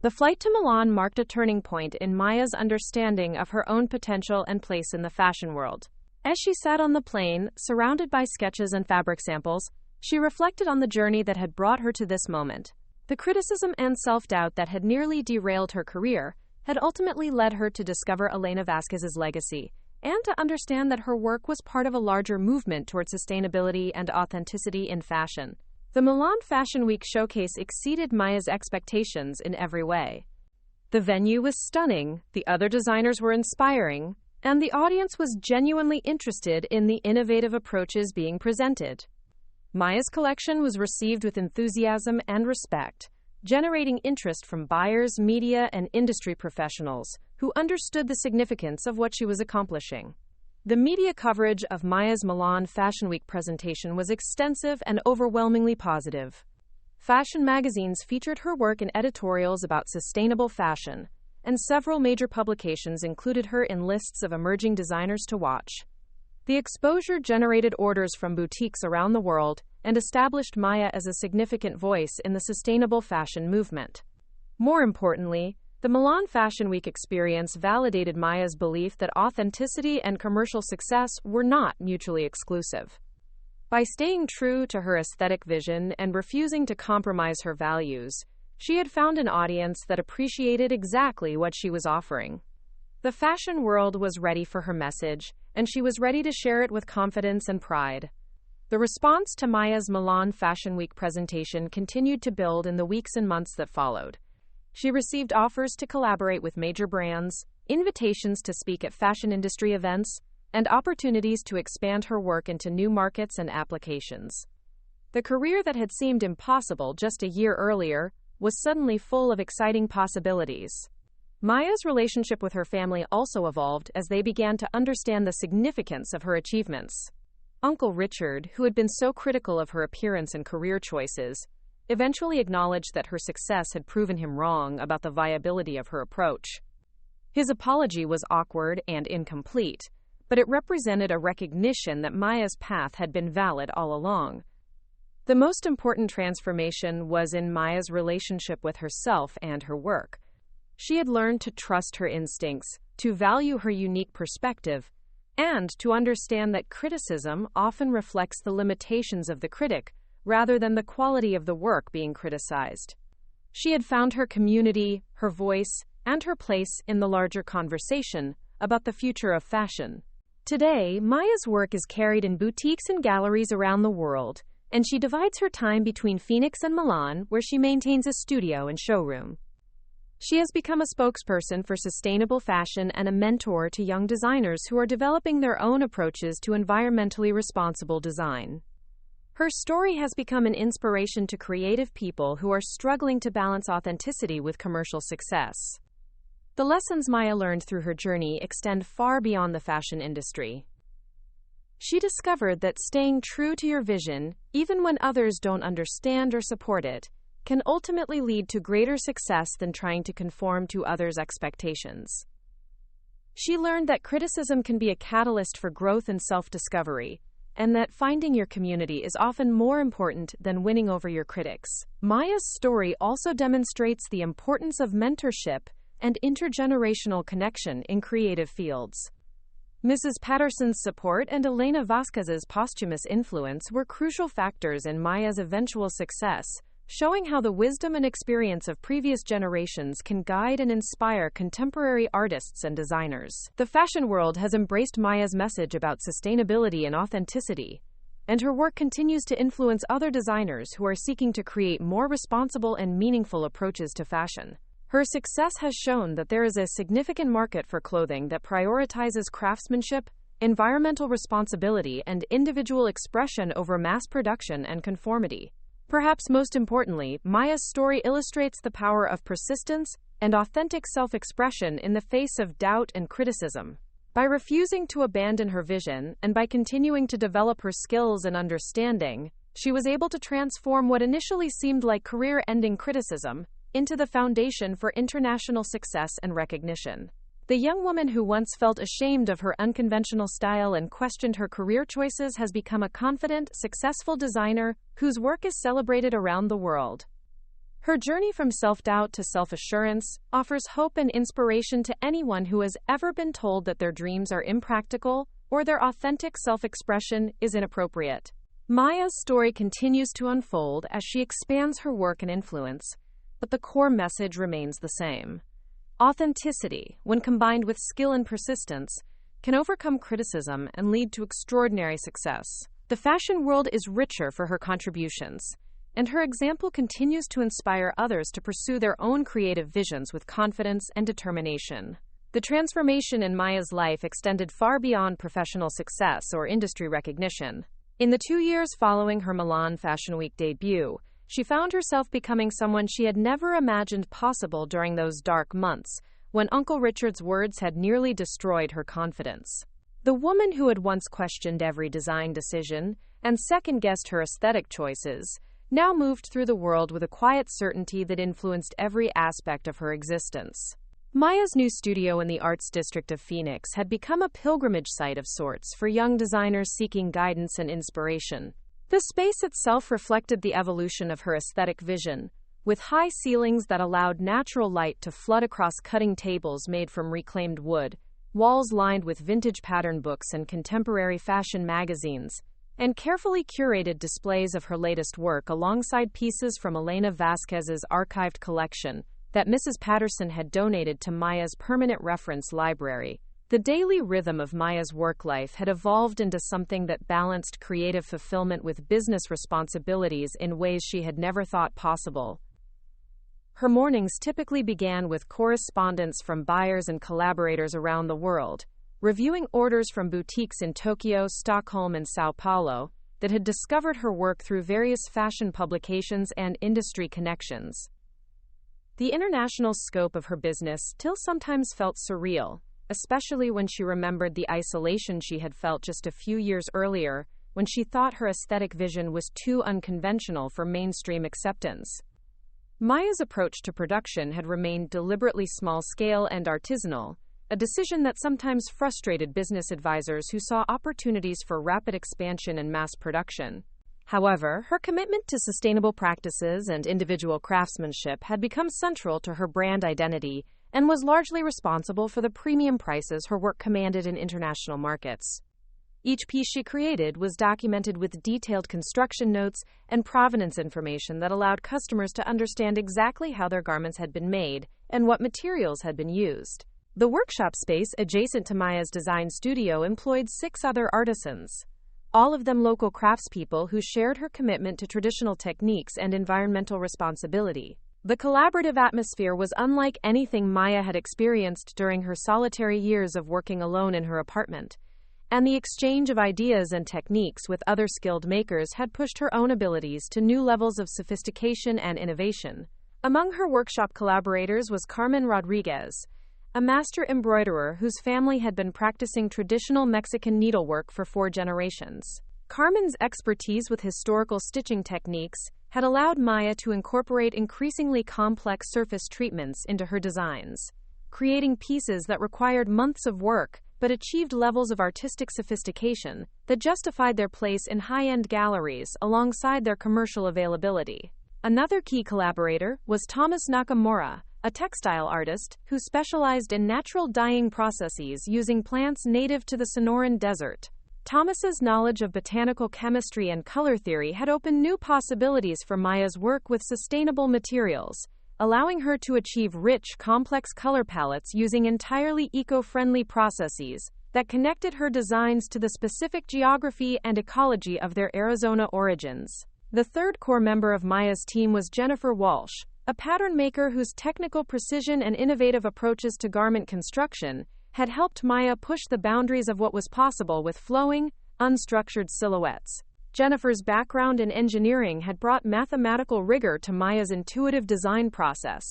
The flight to Milan marked a turning point in Maya's understanding of her own potential and place in the fashion world. As she sat on the plane, surrounded by sketches and fabric samples, she reflected on the journey that had brought her to this moment. The criticism and self-doubt that had nearly derailed her career had ultimately led her to discover Elena Vasquez's legacy, and to understand that her work was part of a larger movement toward sustainability and authenticity in fashion. The Milan Fashion Week showcase exceeded Maya's expectations in every way. The venue was stunning, the other designers were inspiring, and the audience was genuinely interested in the innovative approaches being presented. Maya's collection was received with enthusiasm and respect, generating interest from buyers, media, and industry professionals who understood the significance of what she was accomplishing. The media coverage of Maya's Milan Fashion Week presentation was extensive and overwhelmingly positive. Fashion magazines featured her work in editorials about sustainable fashion, and several major publications included her in lists of emerging designers to watch. The exposure generated orders from boutiques around the world and established Maya as a significant voice in the sustainable fashion movement. More importantly, the Milan Fashion Week experience validated Maya's belief that authenticity and commercial success were not mutually exclusive. By staying true to her aesthetic vision and refusing to compromise her values, she had found an audience that appreciated exactly what she was offering. The fashion world was ready for her message, and she was ready to share it with confidence and pride. The response to Maya's Milan Fashion Week presentation continued to build in the weeks and months that followed. She received offers to collaborate with major brands, invitations to speak at fashion industry events, and opportunities to expand her work into new markets and applications. The career that had seemed impossible just a year earlier was suddenly full of exciting possibilities. Maya's relationship with her family also evolved as they began to understand the significance of her achievements. Uncle Richard, who had been so critical of her appearance and career choices, eventually acknowledged that her success had proven him wrong about the viability of her approach. His apology was awkward and incomplete, but it represented a recognition that Maya's path had been valid all along. The most important transformation was in Maya's relationship with herself and her work. She had learned to trust her instincts, to value her unique perspective, and to understand that criticism often reflects the limitations of the critic, rather than the quality of the work being criticized. She had found her community, her voice, and her place in the larger conversation about the future of fashion. Today, Maya's work is carried in boutiques and galleries around the world, and she divides her time between Phoenix and Milan, where she maintains a studio and showroom. She has become a spokesperson for sustainable fashion and a mentor to young designers who are developing their own approaches to environmentally responsible design. Her story has become an inspiration to creative people who are struggling to balance authenticity with commercial success. The lessons Maya learned through her journey extend far beyond the fashion industry. She discovered that staying true to your vision, even when others don't understand or support it, can ultimately lead to greater success than trying to conform to others' expectations. She learned that criticism can be a catalyst for growth and self-discovery, and that finding your community is often more important than winning over your critics. Maya's story also demonstrates the importance of mentorship and intergenerational connection in creative fields. Mrs. Patterson's support and Elena Vasquez's posthumous influence were crucial factors in Maya's eventual success, showing how the wisdom and experience of previous generations can guide and inspire contemporary artists and designers. The fashion world has embraced Maya's message about sustainability and authenticity, and her work continues to influence other designers who are seeking to create more responsible and meaningful approaches to fashion. Her success has shown that there is a significant market for clothing that prioritizes craftsmanship, environmental responsibility, and individual expression over mass production and conformity. Perhaps most importantly, Maya's story illustrates the power of persistence and authentic self-expression in the face of doubt and criticism. By refusing to abandon her vision and by continuing to develop her skills and understanding, she was able to transform what initially seemed like career-ending criticism into the foundation for international success and recognition. The young woman who once felt ashamed of her unconventional style and questioned her career choices has become a confident, successful designer whose work is celebrated around the world. Her journey from self-doubt to self-assurance offers hope and inspiration to anyone who has ever been told that their dreams are impractical or their authentic self-expression is inappropriate. Maya's story continues to unfold as she expands her work and influence, but the core message remains the same. Authenticity, when combined with skill and persistence, can overcome criticism and lead to extraordinary success. The fashion world is richer for her contributions, and her example continues to inspire others to pursue their own creative visions with confidence and determination. The transformation in Maya's life extended far beyond professional success or industry recognition. In the 2 years following her Milan Fashion Week debut, she found herself becoming someone she had never imagined possible during those dark months, when Uncle Richard's words had nearly destroyed her confidence. The woman who had once questioned every design decision and second-guessed her aesthetic choices now moved through the world with a quiet certainty that influenced every aspect of her existence. Maya's new studio in the Arts District of Phoenix had become a pilgrimage site of sorts for young designers seeking guidance and inspiration. The space itself reflected the evolution of her aesthetic vision, with high ceilings that allowed natural light to flood across cutting tables made from reclaimed wood, walls lined with vintage pattern books and contemporary fashion magazines, and carefully curated displays of her latest work alongside pieces from Elena Vasquez's archived collection that Mrs. Patterson had donated to Maya's permanent reference library. The daily rhythm of Maya's work life had evolved into something that balanced creative fulfillment with business responsibilities in ways she had never thought possible. Her mornings typically began with correspondence from buyers and collaborators around the world, reviewing orders from boutiques in Tokyo, Stockholm, and Sao Paulo that had discovered her work through various fashion publications and industry connections. The international scope of her business still sometimes felt surreal, especially when she remembered the isolation she had felt just a few years earlier when she thought her aesthetic vision was too unconventional for mainstream acceptance. Maya's approach to production had remained deliberately small-scale and artisanal, a decision that sometimes frustrated business advisors who saw opportunities for rapid expansion and mass production. However, her commitment to sustainable practices and individual craftsmanship had become central to her brand identity and was largely responsible for the premium prices her work commanded in international markets. Each piece she created was documented with detailed construction notes and provenance information that allowed customers to understand exactly how their garments had been made and what materials had been used. The workshop space adjacent to Maya's design studio employed 6 other artisans, all of them local craftspeople who shared her commitment to traditional techniques and environmental responsibility. The collaborative atmosphere was unlike anything Maya had experienced during her solitary years of working alone in her apartment, and the exchange of ideas and techniques with other skilled makers had pushed her own abilities to new levels of sophistication and innovation. Among her workshop collaborators was Carmen Rodriguez, a master embroiderer whose family had been practicing traditional Mexican needlework for 4 generations. Carmen's expertise with historical stitching techniques had allowed Maya to incorporate increasingly complex surface treatments into her designs, creating pieces that required months of work but achieved levels of artistic sophistication that justified their place in high-end galleries alongside their commercial availability. Another key collaborator was Thomas Nakamura, a textile artist who specialized in natural dyeing processes using plants native to the Sonoran Desert. Thomas's knowledge of botanical chemistry and color theory had opened new possibilities for Maya's work with sustainable materials, allowing her to achieve rich, complex color palettes using entirely eco-friendly processes that connected her designs to the specific geography and ecology of their Arizona origins. The third core member of Maya's team was Jennifer Walsh, a pattern maker whose technical precision and innovative approaches to garment construction had helped Maya push the boundaries of what was possible with flowing, unstructured silhouettes. Jennifer's background in engineering had brought mathematical rigor to Maya's intuitive design process,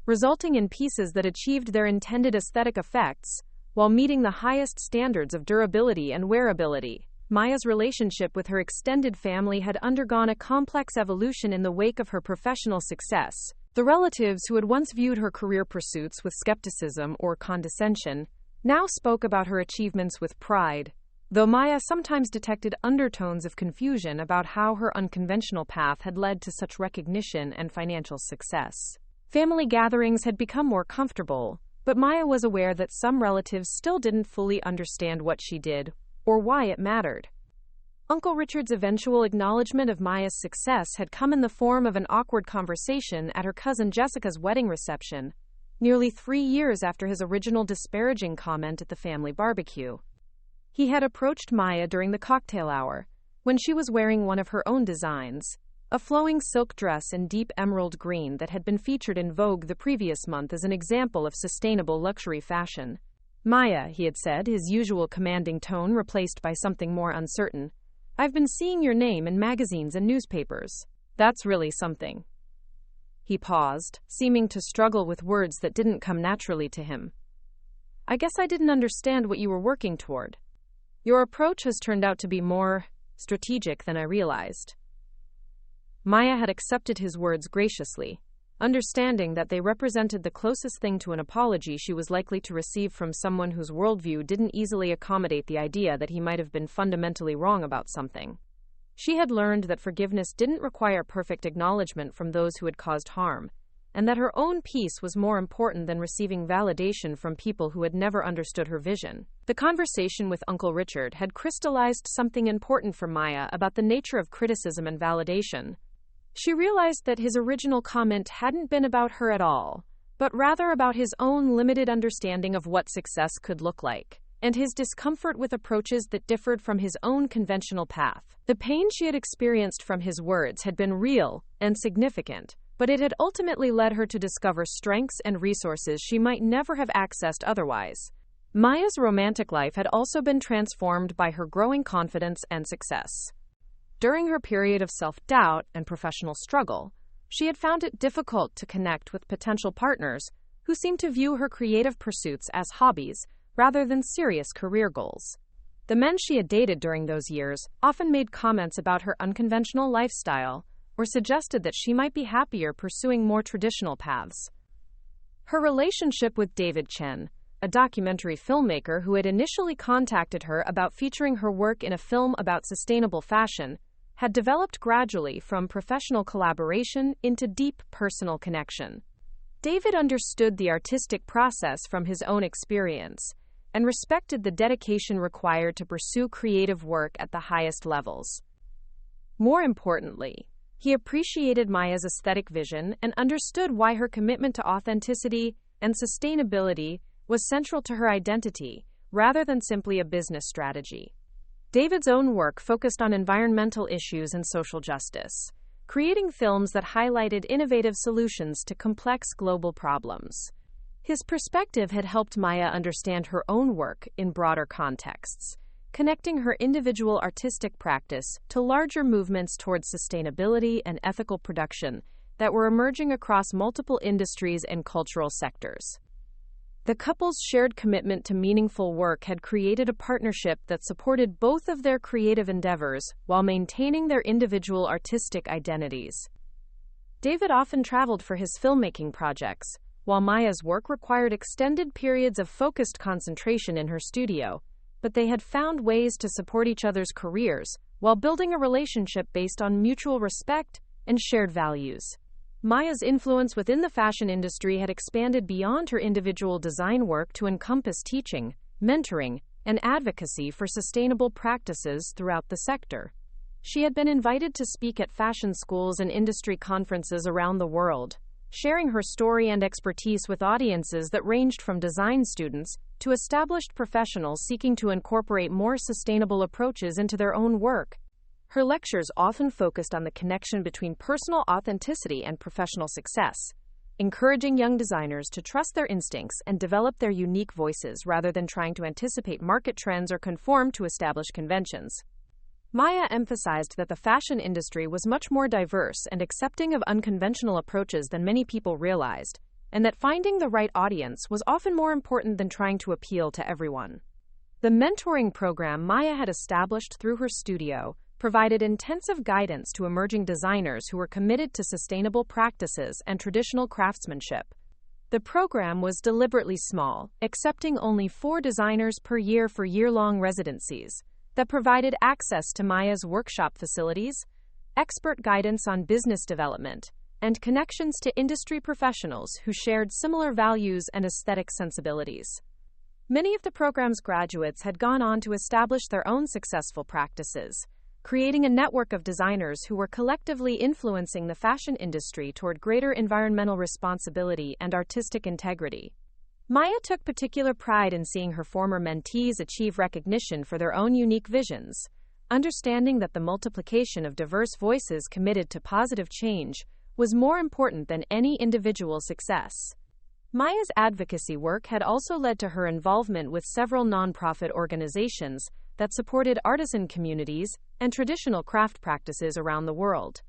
resulting in pieces that achieved their intended aesthetic effects while meeting the highest standards of durability and wearability. Maya's relationship with her extended family had undergone a complex evolution in the wake of her professional success. The relatives who had once viewed her career pursuits with skepticism or condescension now spoke about her achievements with pride, though Maya sometimes detected undertones of confusion about how her unconventional path had led to such recognition and financial success. Family gatherings had become more comfortable, but Maya was aware that some relatives still didn't fully understand what she did or why it mattered. Uncle Richard's eventual acknowledgement of Maya's success had come in the form of an awkward conversation at her cousin Jessica's wedding reception, nearly 3 years after his original disparaging comment at the family barbecue. He had approached Maya during the cocktail hour, when she was wearing one of her own designs, a flowing silk dress in deep emerald green that had been featured in Vogue the previous month as an example of sustainable luxury fashion. "Maya," he had said, his usual commanding tone replaced by something more uncertain, "I've been seeing your name in magazines and newspapers. That's really something." He paused, seeming to struggle with words that didn't come naturally to him. "I guess I didn't understand what you were working toward. Your approach has turned out to be more strategic than I realized." Maya had accepted his words graciously, understanding that they represented the closest thing to an apology she was likely to receive from someone whose worldview didn't easily accommodate the idea that he might have been fundamentally wrong about something. She had learned that forgiveness didn't require perfect acknowledgement from those who had caused harm, and that her own peace was more important than receiving validation from people who had never understood her vision. The conversation with Uncle Richard had crystallized something important for Maya about the nature of criticism and validation. She realized that his original comment hadn't been about her at all, but rather about his own limited understanding of what success could look like, and his discomfort with approaches that differed from his own conventional path. The pain she had experienced from his words had been real and significant, but it had ultimately led her to discover strengths and resources she might never have accessed otherwise. Maya's romantic life had also been transformed by her growing confidence and success. During her period of self-doubt and professional struggle, she had found it difficult to connect with potential partners who seemed to view her creative pursuits as hobbies rather than serious career goals. The men she had dated during those years often made comments about her unconventional lifestyle or suggested that she might be happier pursuing more traditional paths. Her relationship with David Chen, a documentary filmmaker who had initially contacted her about featuring her work in a film about sustainable fashion, had developed gradually from professional collaboration into deep personal connection. David understood the artistic process from his own experience and respected the dedication required to pursue creative work at the highest levels. More importantly, he appreciated Maya's aesthetic vision and understood why her commitment to authenticity and sustainability was central to her identity, rather than simply a business strategy. David's own work focused on environmental issues and social justice, creating films that highlighted innovative solutions to complex global problems. His perspective had helped Maya understand her own work in broader contexts, connecting her individual artistic practice to larger movements towards sustainability and ethical production that were emerging across multiple industries and cultural sectors. The couple's shared commitment to meaningful work had created a partnership that supported both of their creative endeavors while maintaining their individual artistic identities. David often traveled for his filmmaking projects, while Maya's work required extended periods of focused concentration in her studio, but they had found ways to support each other's careers while building a relationship based on mutual respect and shared values. Maya's influence within the fashion industry had expanded beyond her individual design work to encompass teaching, mentoring, and advocacy for sustainable practices throughout the sector. She had been invited to speak at fashion schools and industry conferences around the world, sharing her story and expertise with audiences that ranged from design students to established professionals seeking to incorporate more sustainable approaches into their own work. Her lectures often focused on the connection between personal authenticity and professional success, encouraging young designers to trust their instincts and develop their unique voices rather than trying to anticipate market trends or conform to established conventions. Maya emphasized that the fashion industry was much more diverse and accepting of unconventional approaches than many people realized, and that finding the right audience was often more important than trying to appeal to everyone. The mentoring program Maya had established through her studio provided intensive guidance to emerging designers who were committed to sustainable practices and traditional craftsmanship. The program was deliberately small, accepting only 4 designers per year for year-long residencies, that provided access to Maya's workshop facilities, expert guidance on business development, and connections to industry professionals who shared similar values and aesthetic sensibilities. Many of the program's graduates had gone on to establish their own successful practices, creating a network of designers who were collectively influencing the fashion industry toward greater environmental responsibility and artistic integrity. Maya took particular pride in seeing her former mentees achieve recognition for their own unique visions, understanding that the multiplication of diverse voices committed to positive change was more important than any individual success. Maya's advocacy work had also led to her involvement with several nonprofit organizations that supported artisan communities and traditional craft practices around the world.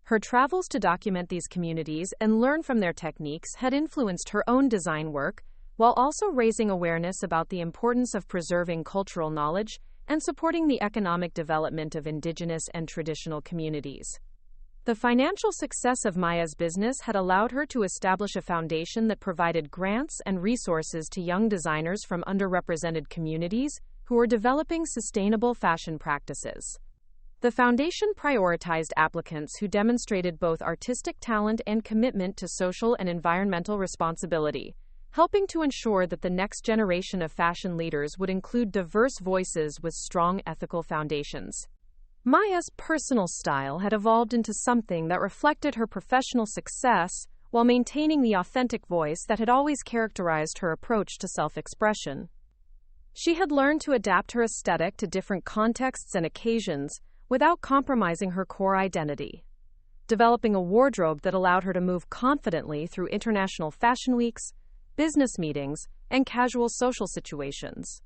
Her travels to document these communities and learn from their techniques had influenced her own design work, while also raising awareness about the importance of preserving cultural knowledge and supporting the economic development of indigenous and traditional communities. The financial success of Maya's business had allowed her to establish a foundation that provided grants and resources to young designers from underrepresented communities who were developing sustainable fashion practices. The foundation prioritized applicants who demonstrated both artistic talent and commitment to social and environmental responsibility, helping to ensure that the next generation of fashion leaders would include diverse voices with strong ethical foundations. Maya's personal style had evolved into something that reflected her professional success while maintaining the authentic voice that had always characterized her approach to self-expression. She had learned to adapt her aesthetic to different contexts and occasions without compromising her core identity, developing a wardrobe that allowed her to move confidently through international fashion weeks, business meetings, and casual social situations.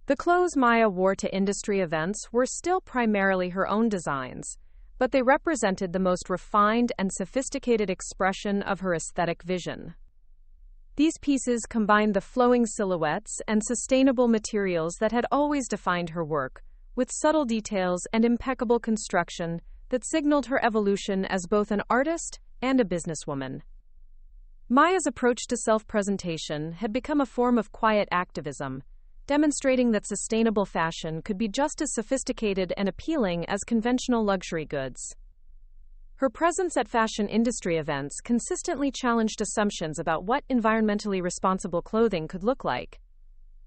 The clothes Maya wore to industry events were still primarily her own designs, but they represented the most refined and sophisticated expression of her aesthetic vision. These pieces combined the flowing silhouettes and sustainable materials that had always defined her work, with subtle details and impeccable construction that signaled her evolution as both an artist and a businesswoman. Maya's approach to self-presentation had become a form of quiet activism, demonstrating that sustainable fashion could be just as sophisticated and appealing as conventional luxury goods. Her presence at fashion industry events consistently challenged assumptions about what environmentally responsible clothing could look like,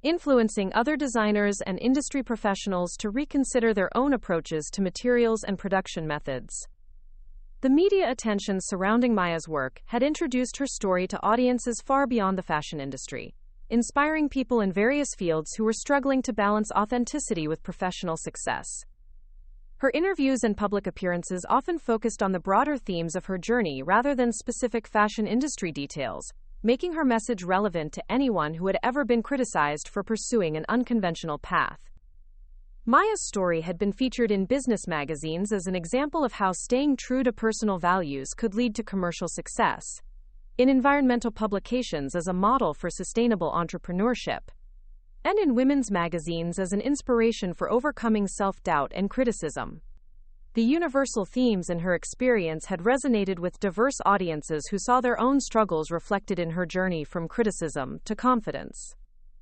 influencing other designers and industry professionals to reconsider their own approaches to materials and production methods. The media attention surrounding Maya's work had introduced her story to audiences far beyond the fashion industry, inspiring people in various fields who were struggling to balance authenticity with professional success. Her interviews and public appearances often focused on the broader themes of her journey rather than specific fashion industry details, making her message relevant to anyone who had ever been criticized for pursuing an unconventional path. Maya's story had been featured in business magazines as an example of how staying true to personal values could lead to commercial success, in environmental publications as a model for sustainable entrepreneurship, and in women's magazines as an inspiration for overcoming self-doubt and criticism. The universal themes in her experience had resonated with diverse audiences who saw their own struggles reflected in her journey from criticism to confidence.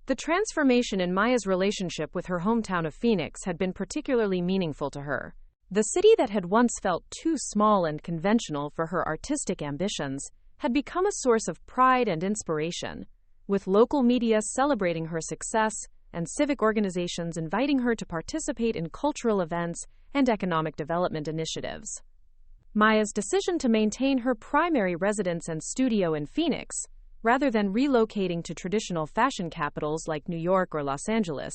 The transformation in Maya's relationship with her hometown of Phoenix had been particularly meaningful to her. The city that had once felt too small and conventional for her artistic ambitions had become a source of pride and inspiration, with local media celebrating her success and civic organizations inviting her to participate in cultural events and economic development initiatives. Maya's decision to maintain her primary residence and studio in Phoenix, rather than relocating to traditional fashion capitals like New York or Los Angeles,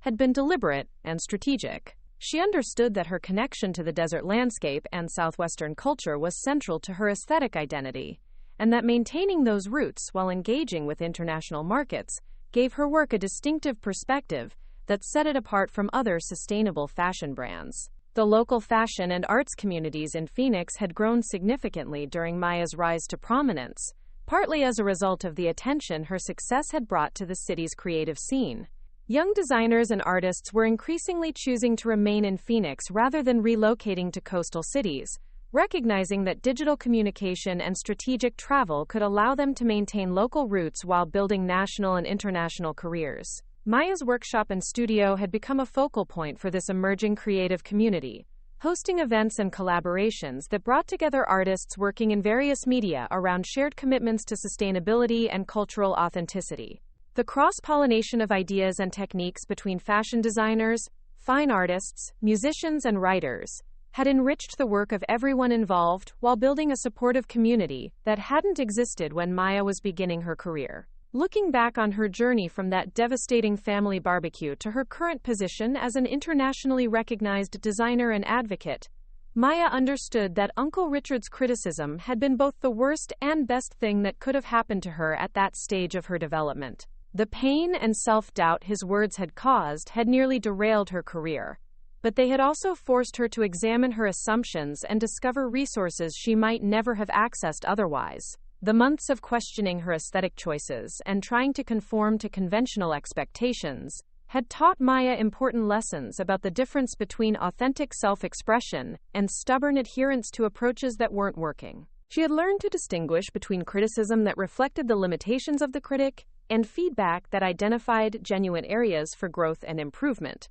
had been deliberate and strategic. She understood that her connection to the desert landscape and Southwestern culture was central to her aesthetic identity, and that maintaining those roots while engaging with international markets gave her work a distinctive perspective that set it apart from other sustainable fashion brands. The local fashion and arts communities in Phoenix had grown significantly during Maya's rise to prominence, partly as a result of the attention her success had brought to the city's creative scene. Young designers and artists were increasingly choosing to remain in Phoenix rather than relocating to coastal cities, recognizing that digital communication and strategic travel could allow them to maintain local roots while building national and international careers. Maya's workshop and studio had become a focal point for this emerging creative community, hosting events and collaborations that brought together artists working in various media around shared commitments to sustainability and cultural authenticity. The cross-pollination of ideas and techniques between fashion designers, fine artists, musicians, and writers had enriched the work of everyone involved while building a supportive community that hadn't existed when Maya was beginning her career. Looking back on her journey from that devastating family barbecue to her current position as an internationally recognized designer and advocate, Maya understood that Uncle Richard's criticism had been both the worst and best thing that could have happened to her at that stage of her development. The pain and self-doubt his words had caused had nearly derailed her career, but they had also forced her to examine her assumptions and discover resources she might never have accessed otherwise. The months of questioning her aesthetic choices and trying to conform to conventional expectations had taught Maya important lessons about the difference between authentic self-expression and stubborn adherence to approaches that weren't working. She had learned to distinguish between criticism that reflected the limitations of the critic and feedback that identified genuine areas for growth and improvement.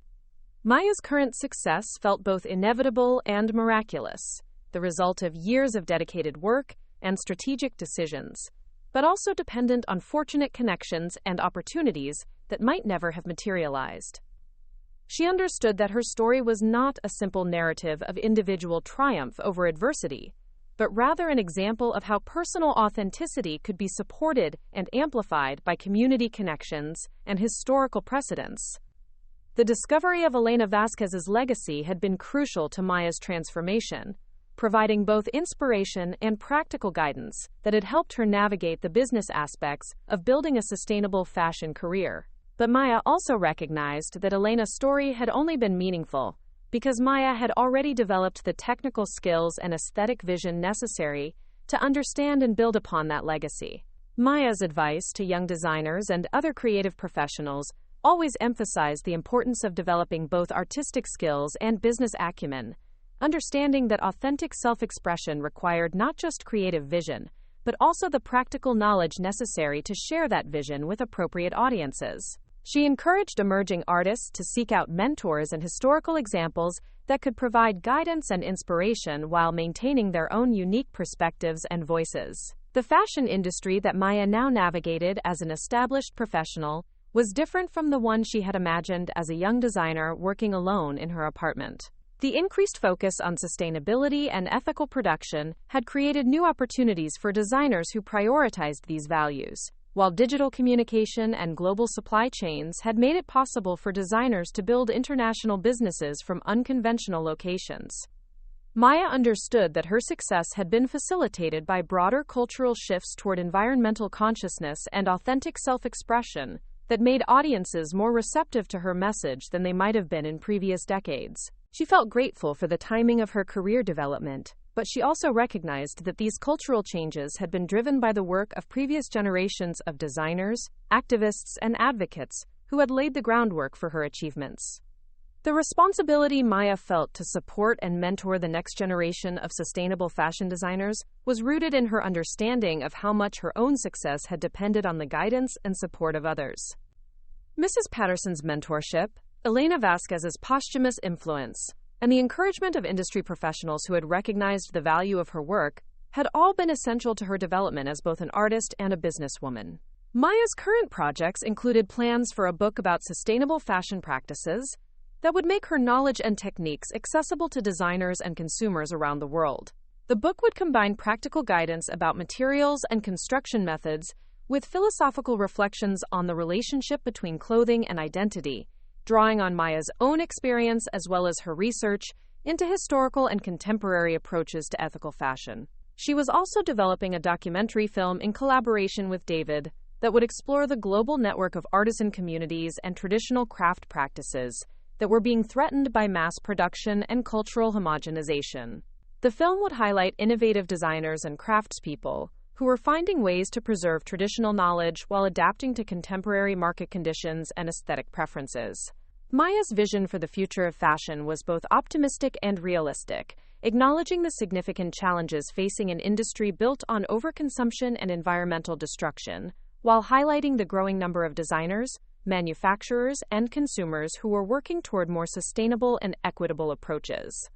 Maya's current success felt both inevitable and miraculous, the result of years of dedicated work and strategic decisions, but also dependent on fortunate connections and opportunities that might never have materialized. She understood that her story was not a simple narrative of individual triumph over adversity, but rather an example of how personal authenticity could be supported and amplified by community connections and historical precedents. The discovery of Elena Vasquez's legacy had been crucial to Maya's transformation, providing both inspiration and practical guidance that had helped her navigate the business aspects of building a sustainable fashion career. But Maya also recognized that Elena's story had only been meaningful because Maya had already developed the technical skills and aesthetic vision necessary to understand and build upon that legacy. Maya's advice to young designers and other creative professionals always emphasized the importance of developing both artistic skills and business acumen, understanding that authentic self-expression required not just creative vision, but also the practical knowledge necessary to share that vision with appropriate audiences. She encouraged emerging artists to seek out mentors and historical examples that could provide guidance and inspiration while maintaining their own unique perspectives and voices. The fashion industry that Maya now navigated as an established professional was different from the one she had imagined as a young designer working alone in her apartment. The increased focus on sustainability and ethical production had created new opportunities for designers who prioritized these values, while digital communication and global supply chains had made it possible for designers to build international businesses from unconventional locations. Maya understood that her success had been facilitated by broader cultural shifts toward environmental consciousness and authentic self-expression that made audiences more receptive to her message than they might have been in previous decades. She felt grateful for the timing of her career development, but she also recognized that these cultural changes had been driven by the work of previous generations of designers, activists, and advocates who had laid the groundwork for her achievements. The responsibility Maya felt to support and mentor the next generation of sustainable fashion designers was rooted in her understanding of how much her own success had depended on the guidance and support of others. Mrs. Patterson's mentorship, Elena Vasquez's posthumous influence, and the encouragement of industry professionals who had recognized the value of her work had all been essential to her development as both an artist and a businesswoman. Maya's current projects included plans for a book about sustainable fashion practices that would make her knowledge and techniques accessible to designers and consumers around the world. The book would combine practical guidance about materials and construction methods with philosophical reflections on the relationship between clothing and identity, drawing on Maya's own experience as well as her research into historical and contemporary approaches to ethical fashion. She was also developing a documentary film in collaboration with David that would explore the global network of artisan communities and traditional craft practices that were being threatened by mass production and cultural homogenization. The film would highlight innovative designers and craftspeople who were finding ways to preserve traditional knowledge while adapting to contemporary market conditions and aesthetic preferences. Maya's vision for the future of fashion was both optimistic and realistic, acknowledging the significant challenges facing an industry built on overconsumption and environmental destruction, while highlighting the growing number of designers, manufacturers, and consumers who were working toward more sustainable and equitable approaches.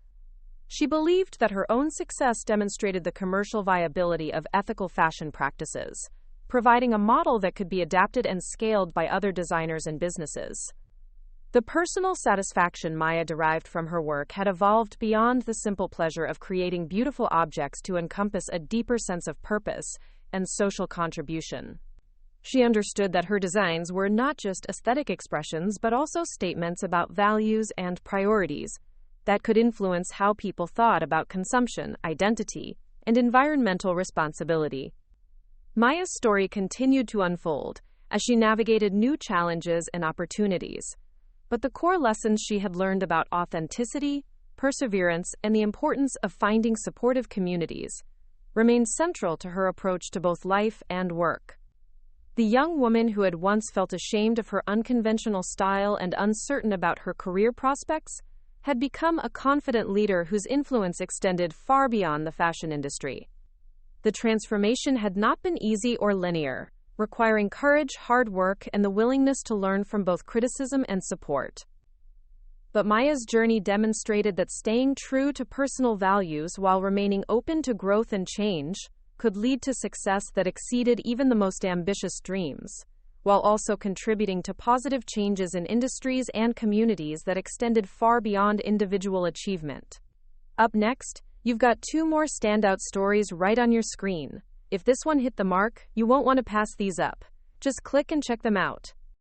She believed that her own success demonstrated the commercial viability of ethical fashion practices, providing a model that could be adapted and scaled by other designers and businesses. The personal satisfaction Maya derived from her work had evolved beyond the simple pleasure of creating beautiful objects to encompass a deeper sense of purpose and social contribution. She understood that her designs were not just aesthetic expressions but also statements about values and priorities that could influence how people thought about consumption, identity, and environmental responsibility. Maya's story continued to unfold as she navigated new challenges and opportunities, but the core lessons she had learned about authenticity, perseverance, and the importance of finding supportive communities remained central to her approach to both life and work. The young woman who had once felt ashamed of her unconventional style and uncertain about her career prospects had become a confident leader whose influence extended far beyond the fashion industry. The transformation had not been easy or linear, requiring courage, hard work, and the willingness to learn from both criticism and support. But Maya's journey demonstrated that staying true to personal values while remaining open to growth and change could lead to success that exceeded even the most ambitious dreams, while also contributing to positive changes in industries and communities that extended far beyond individual achievement. Up next, you've got two more standout stories right on your screen. If this one hit the mark, you won't want to pass these up. Just click and check them out.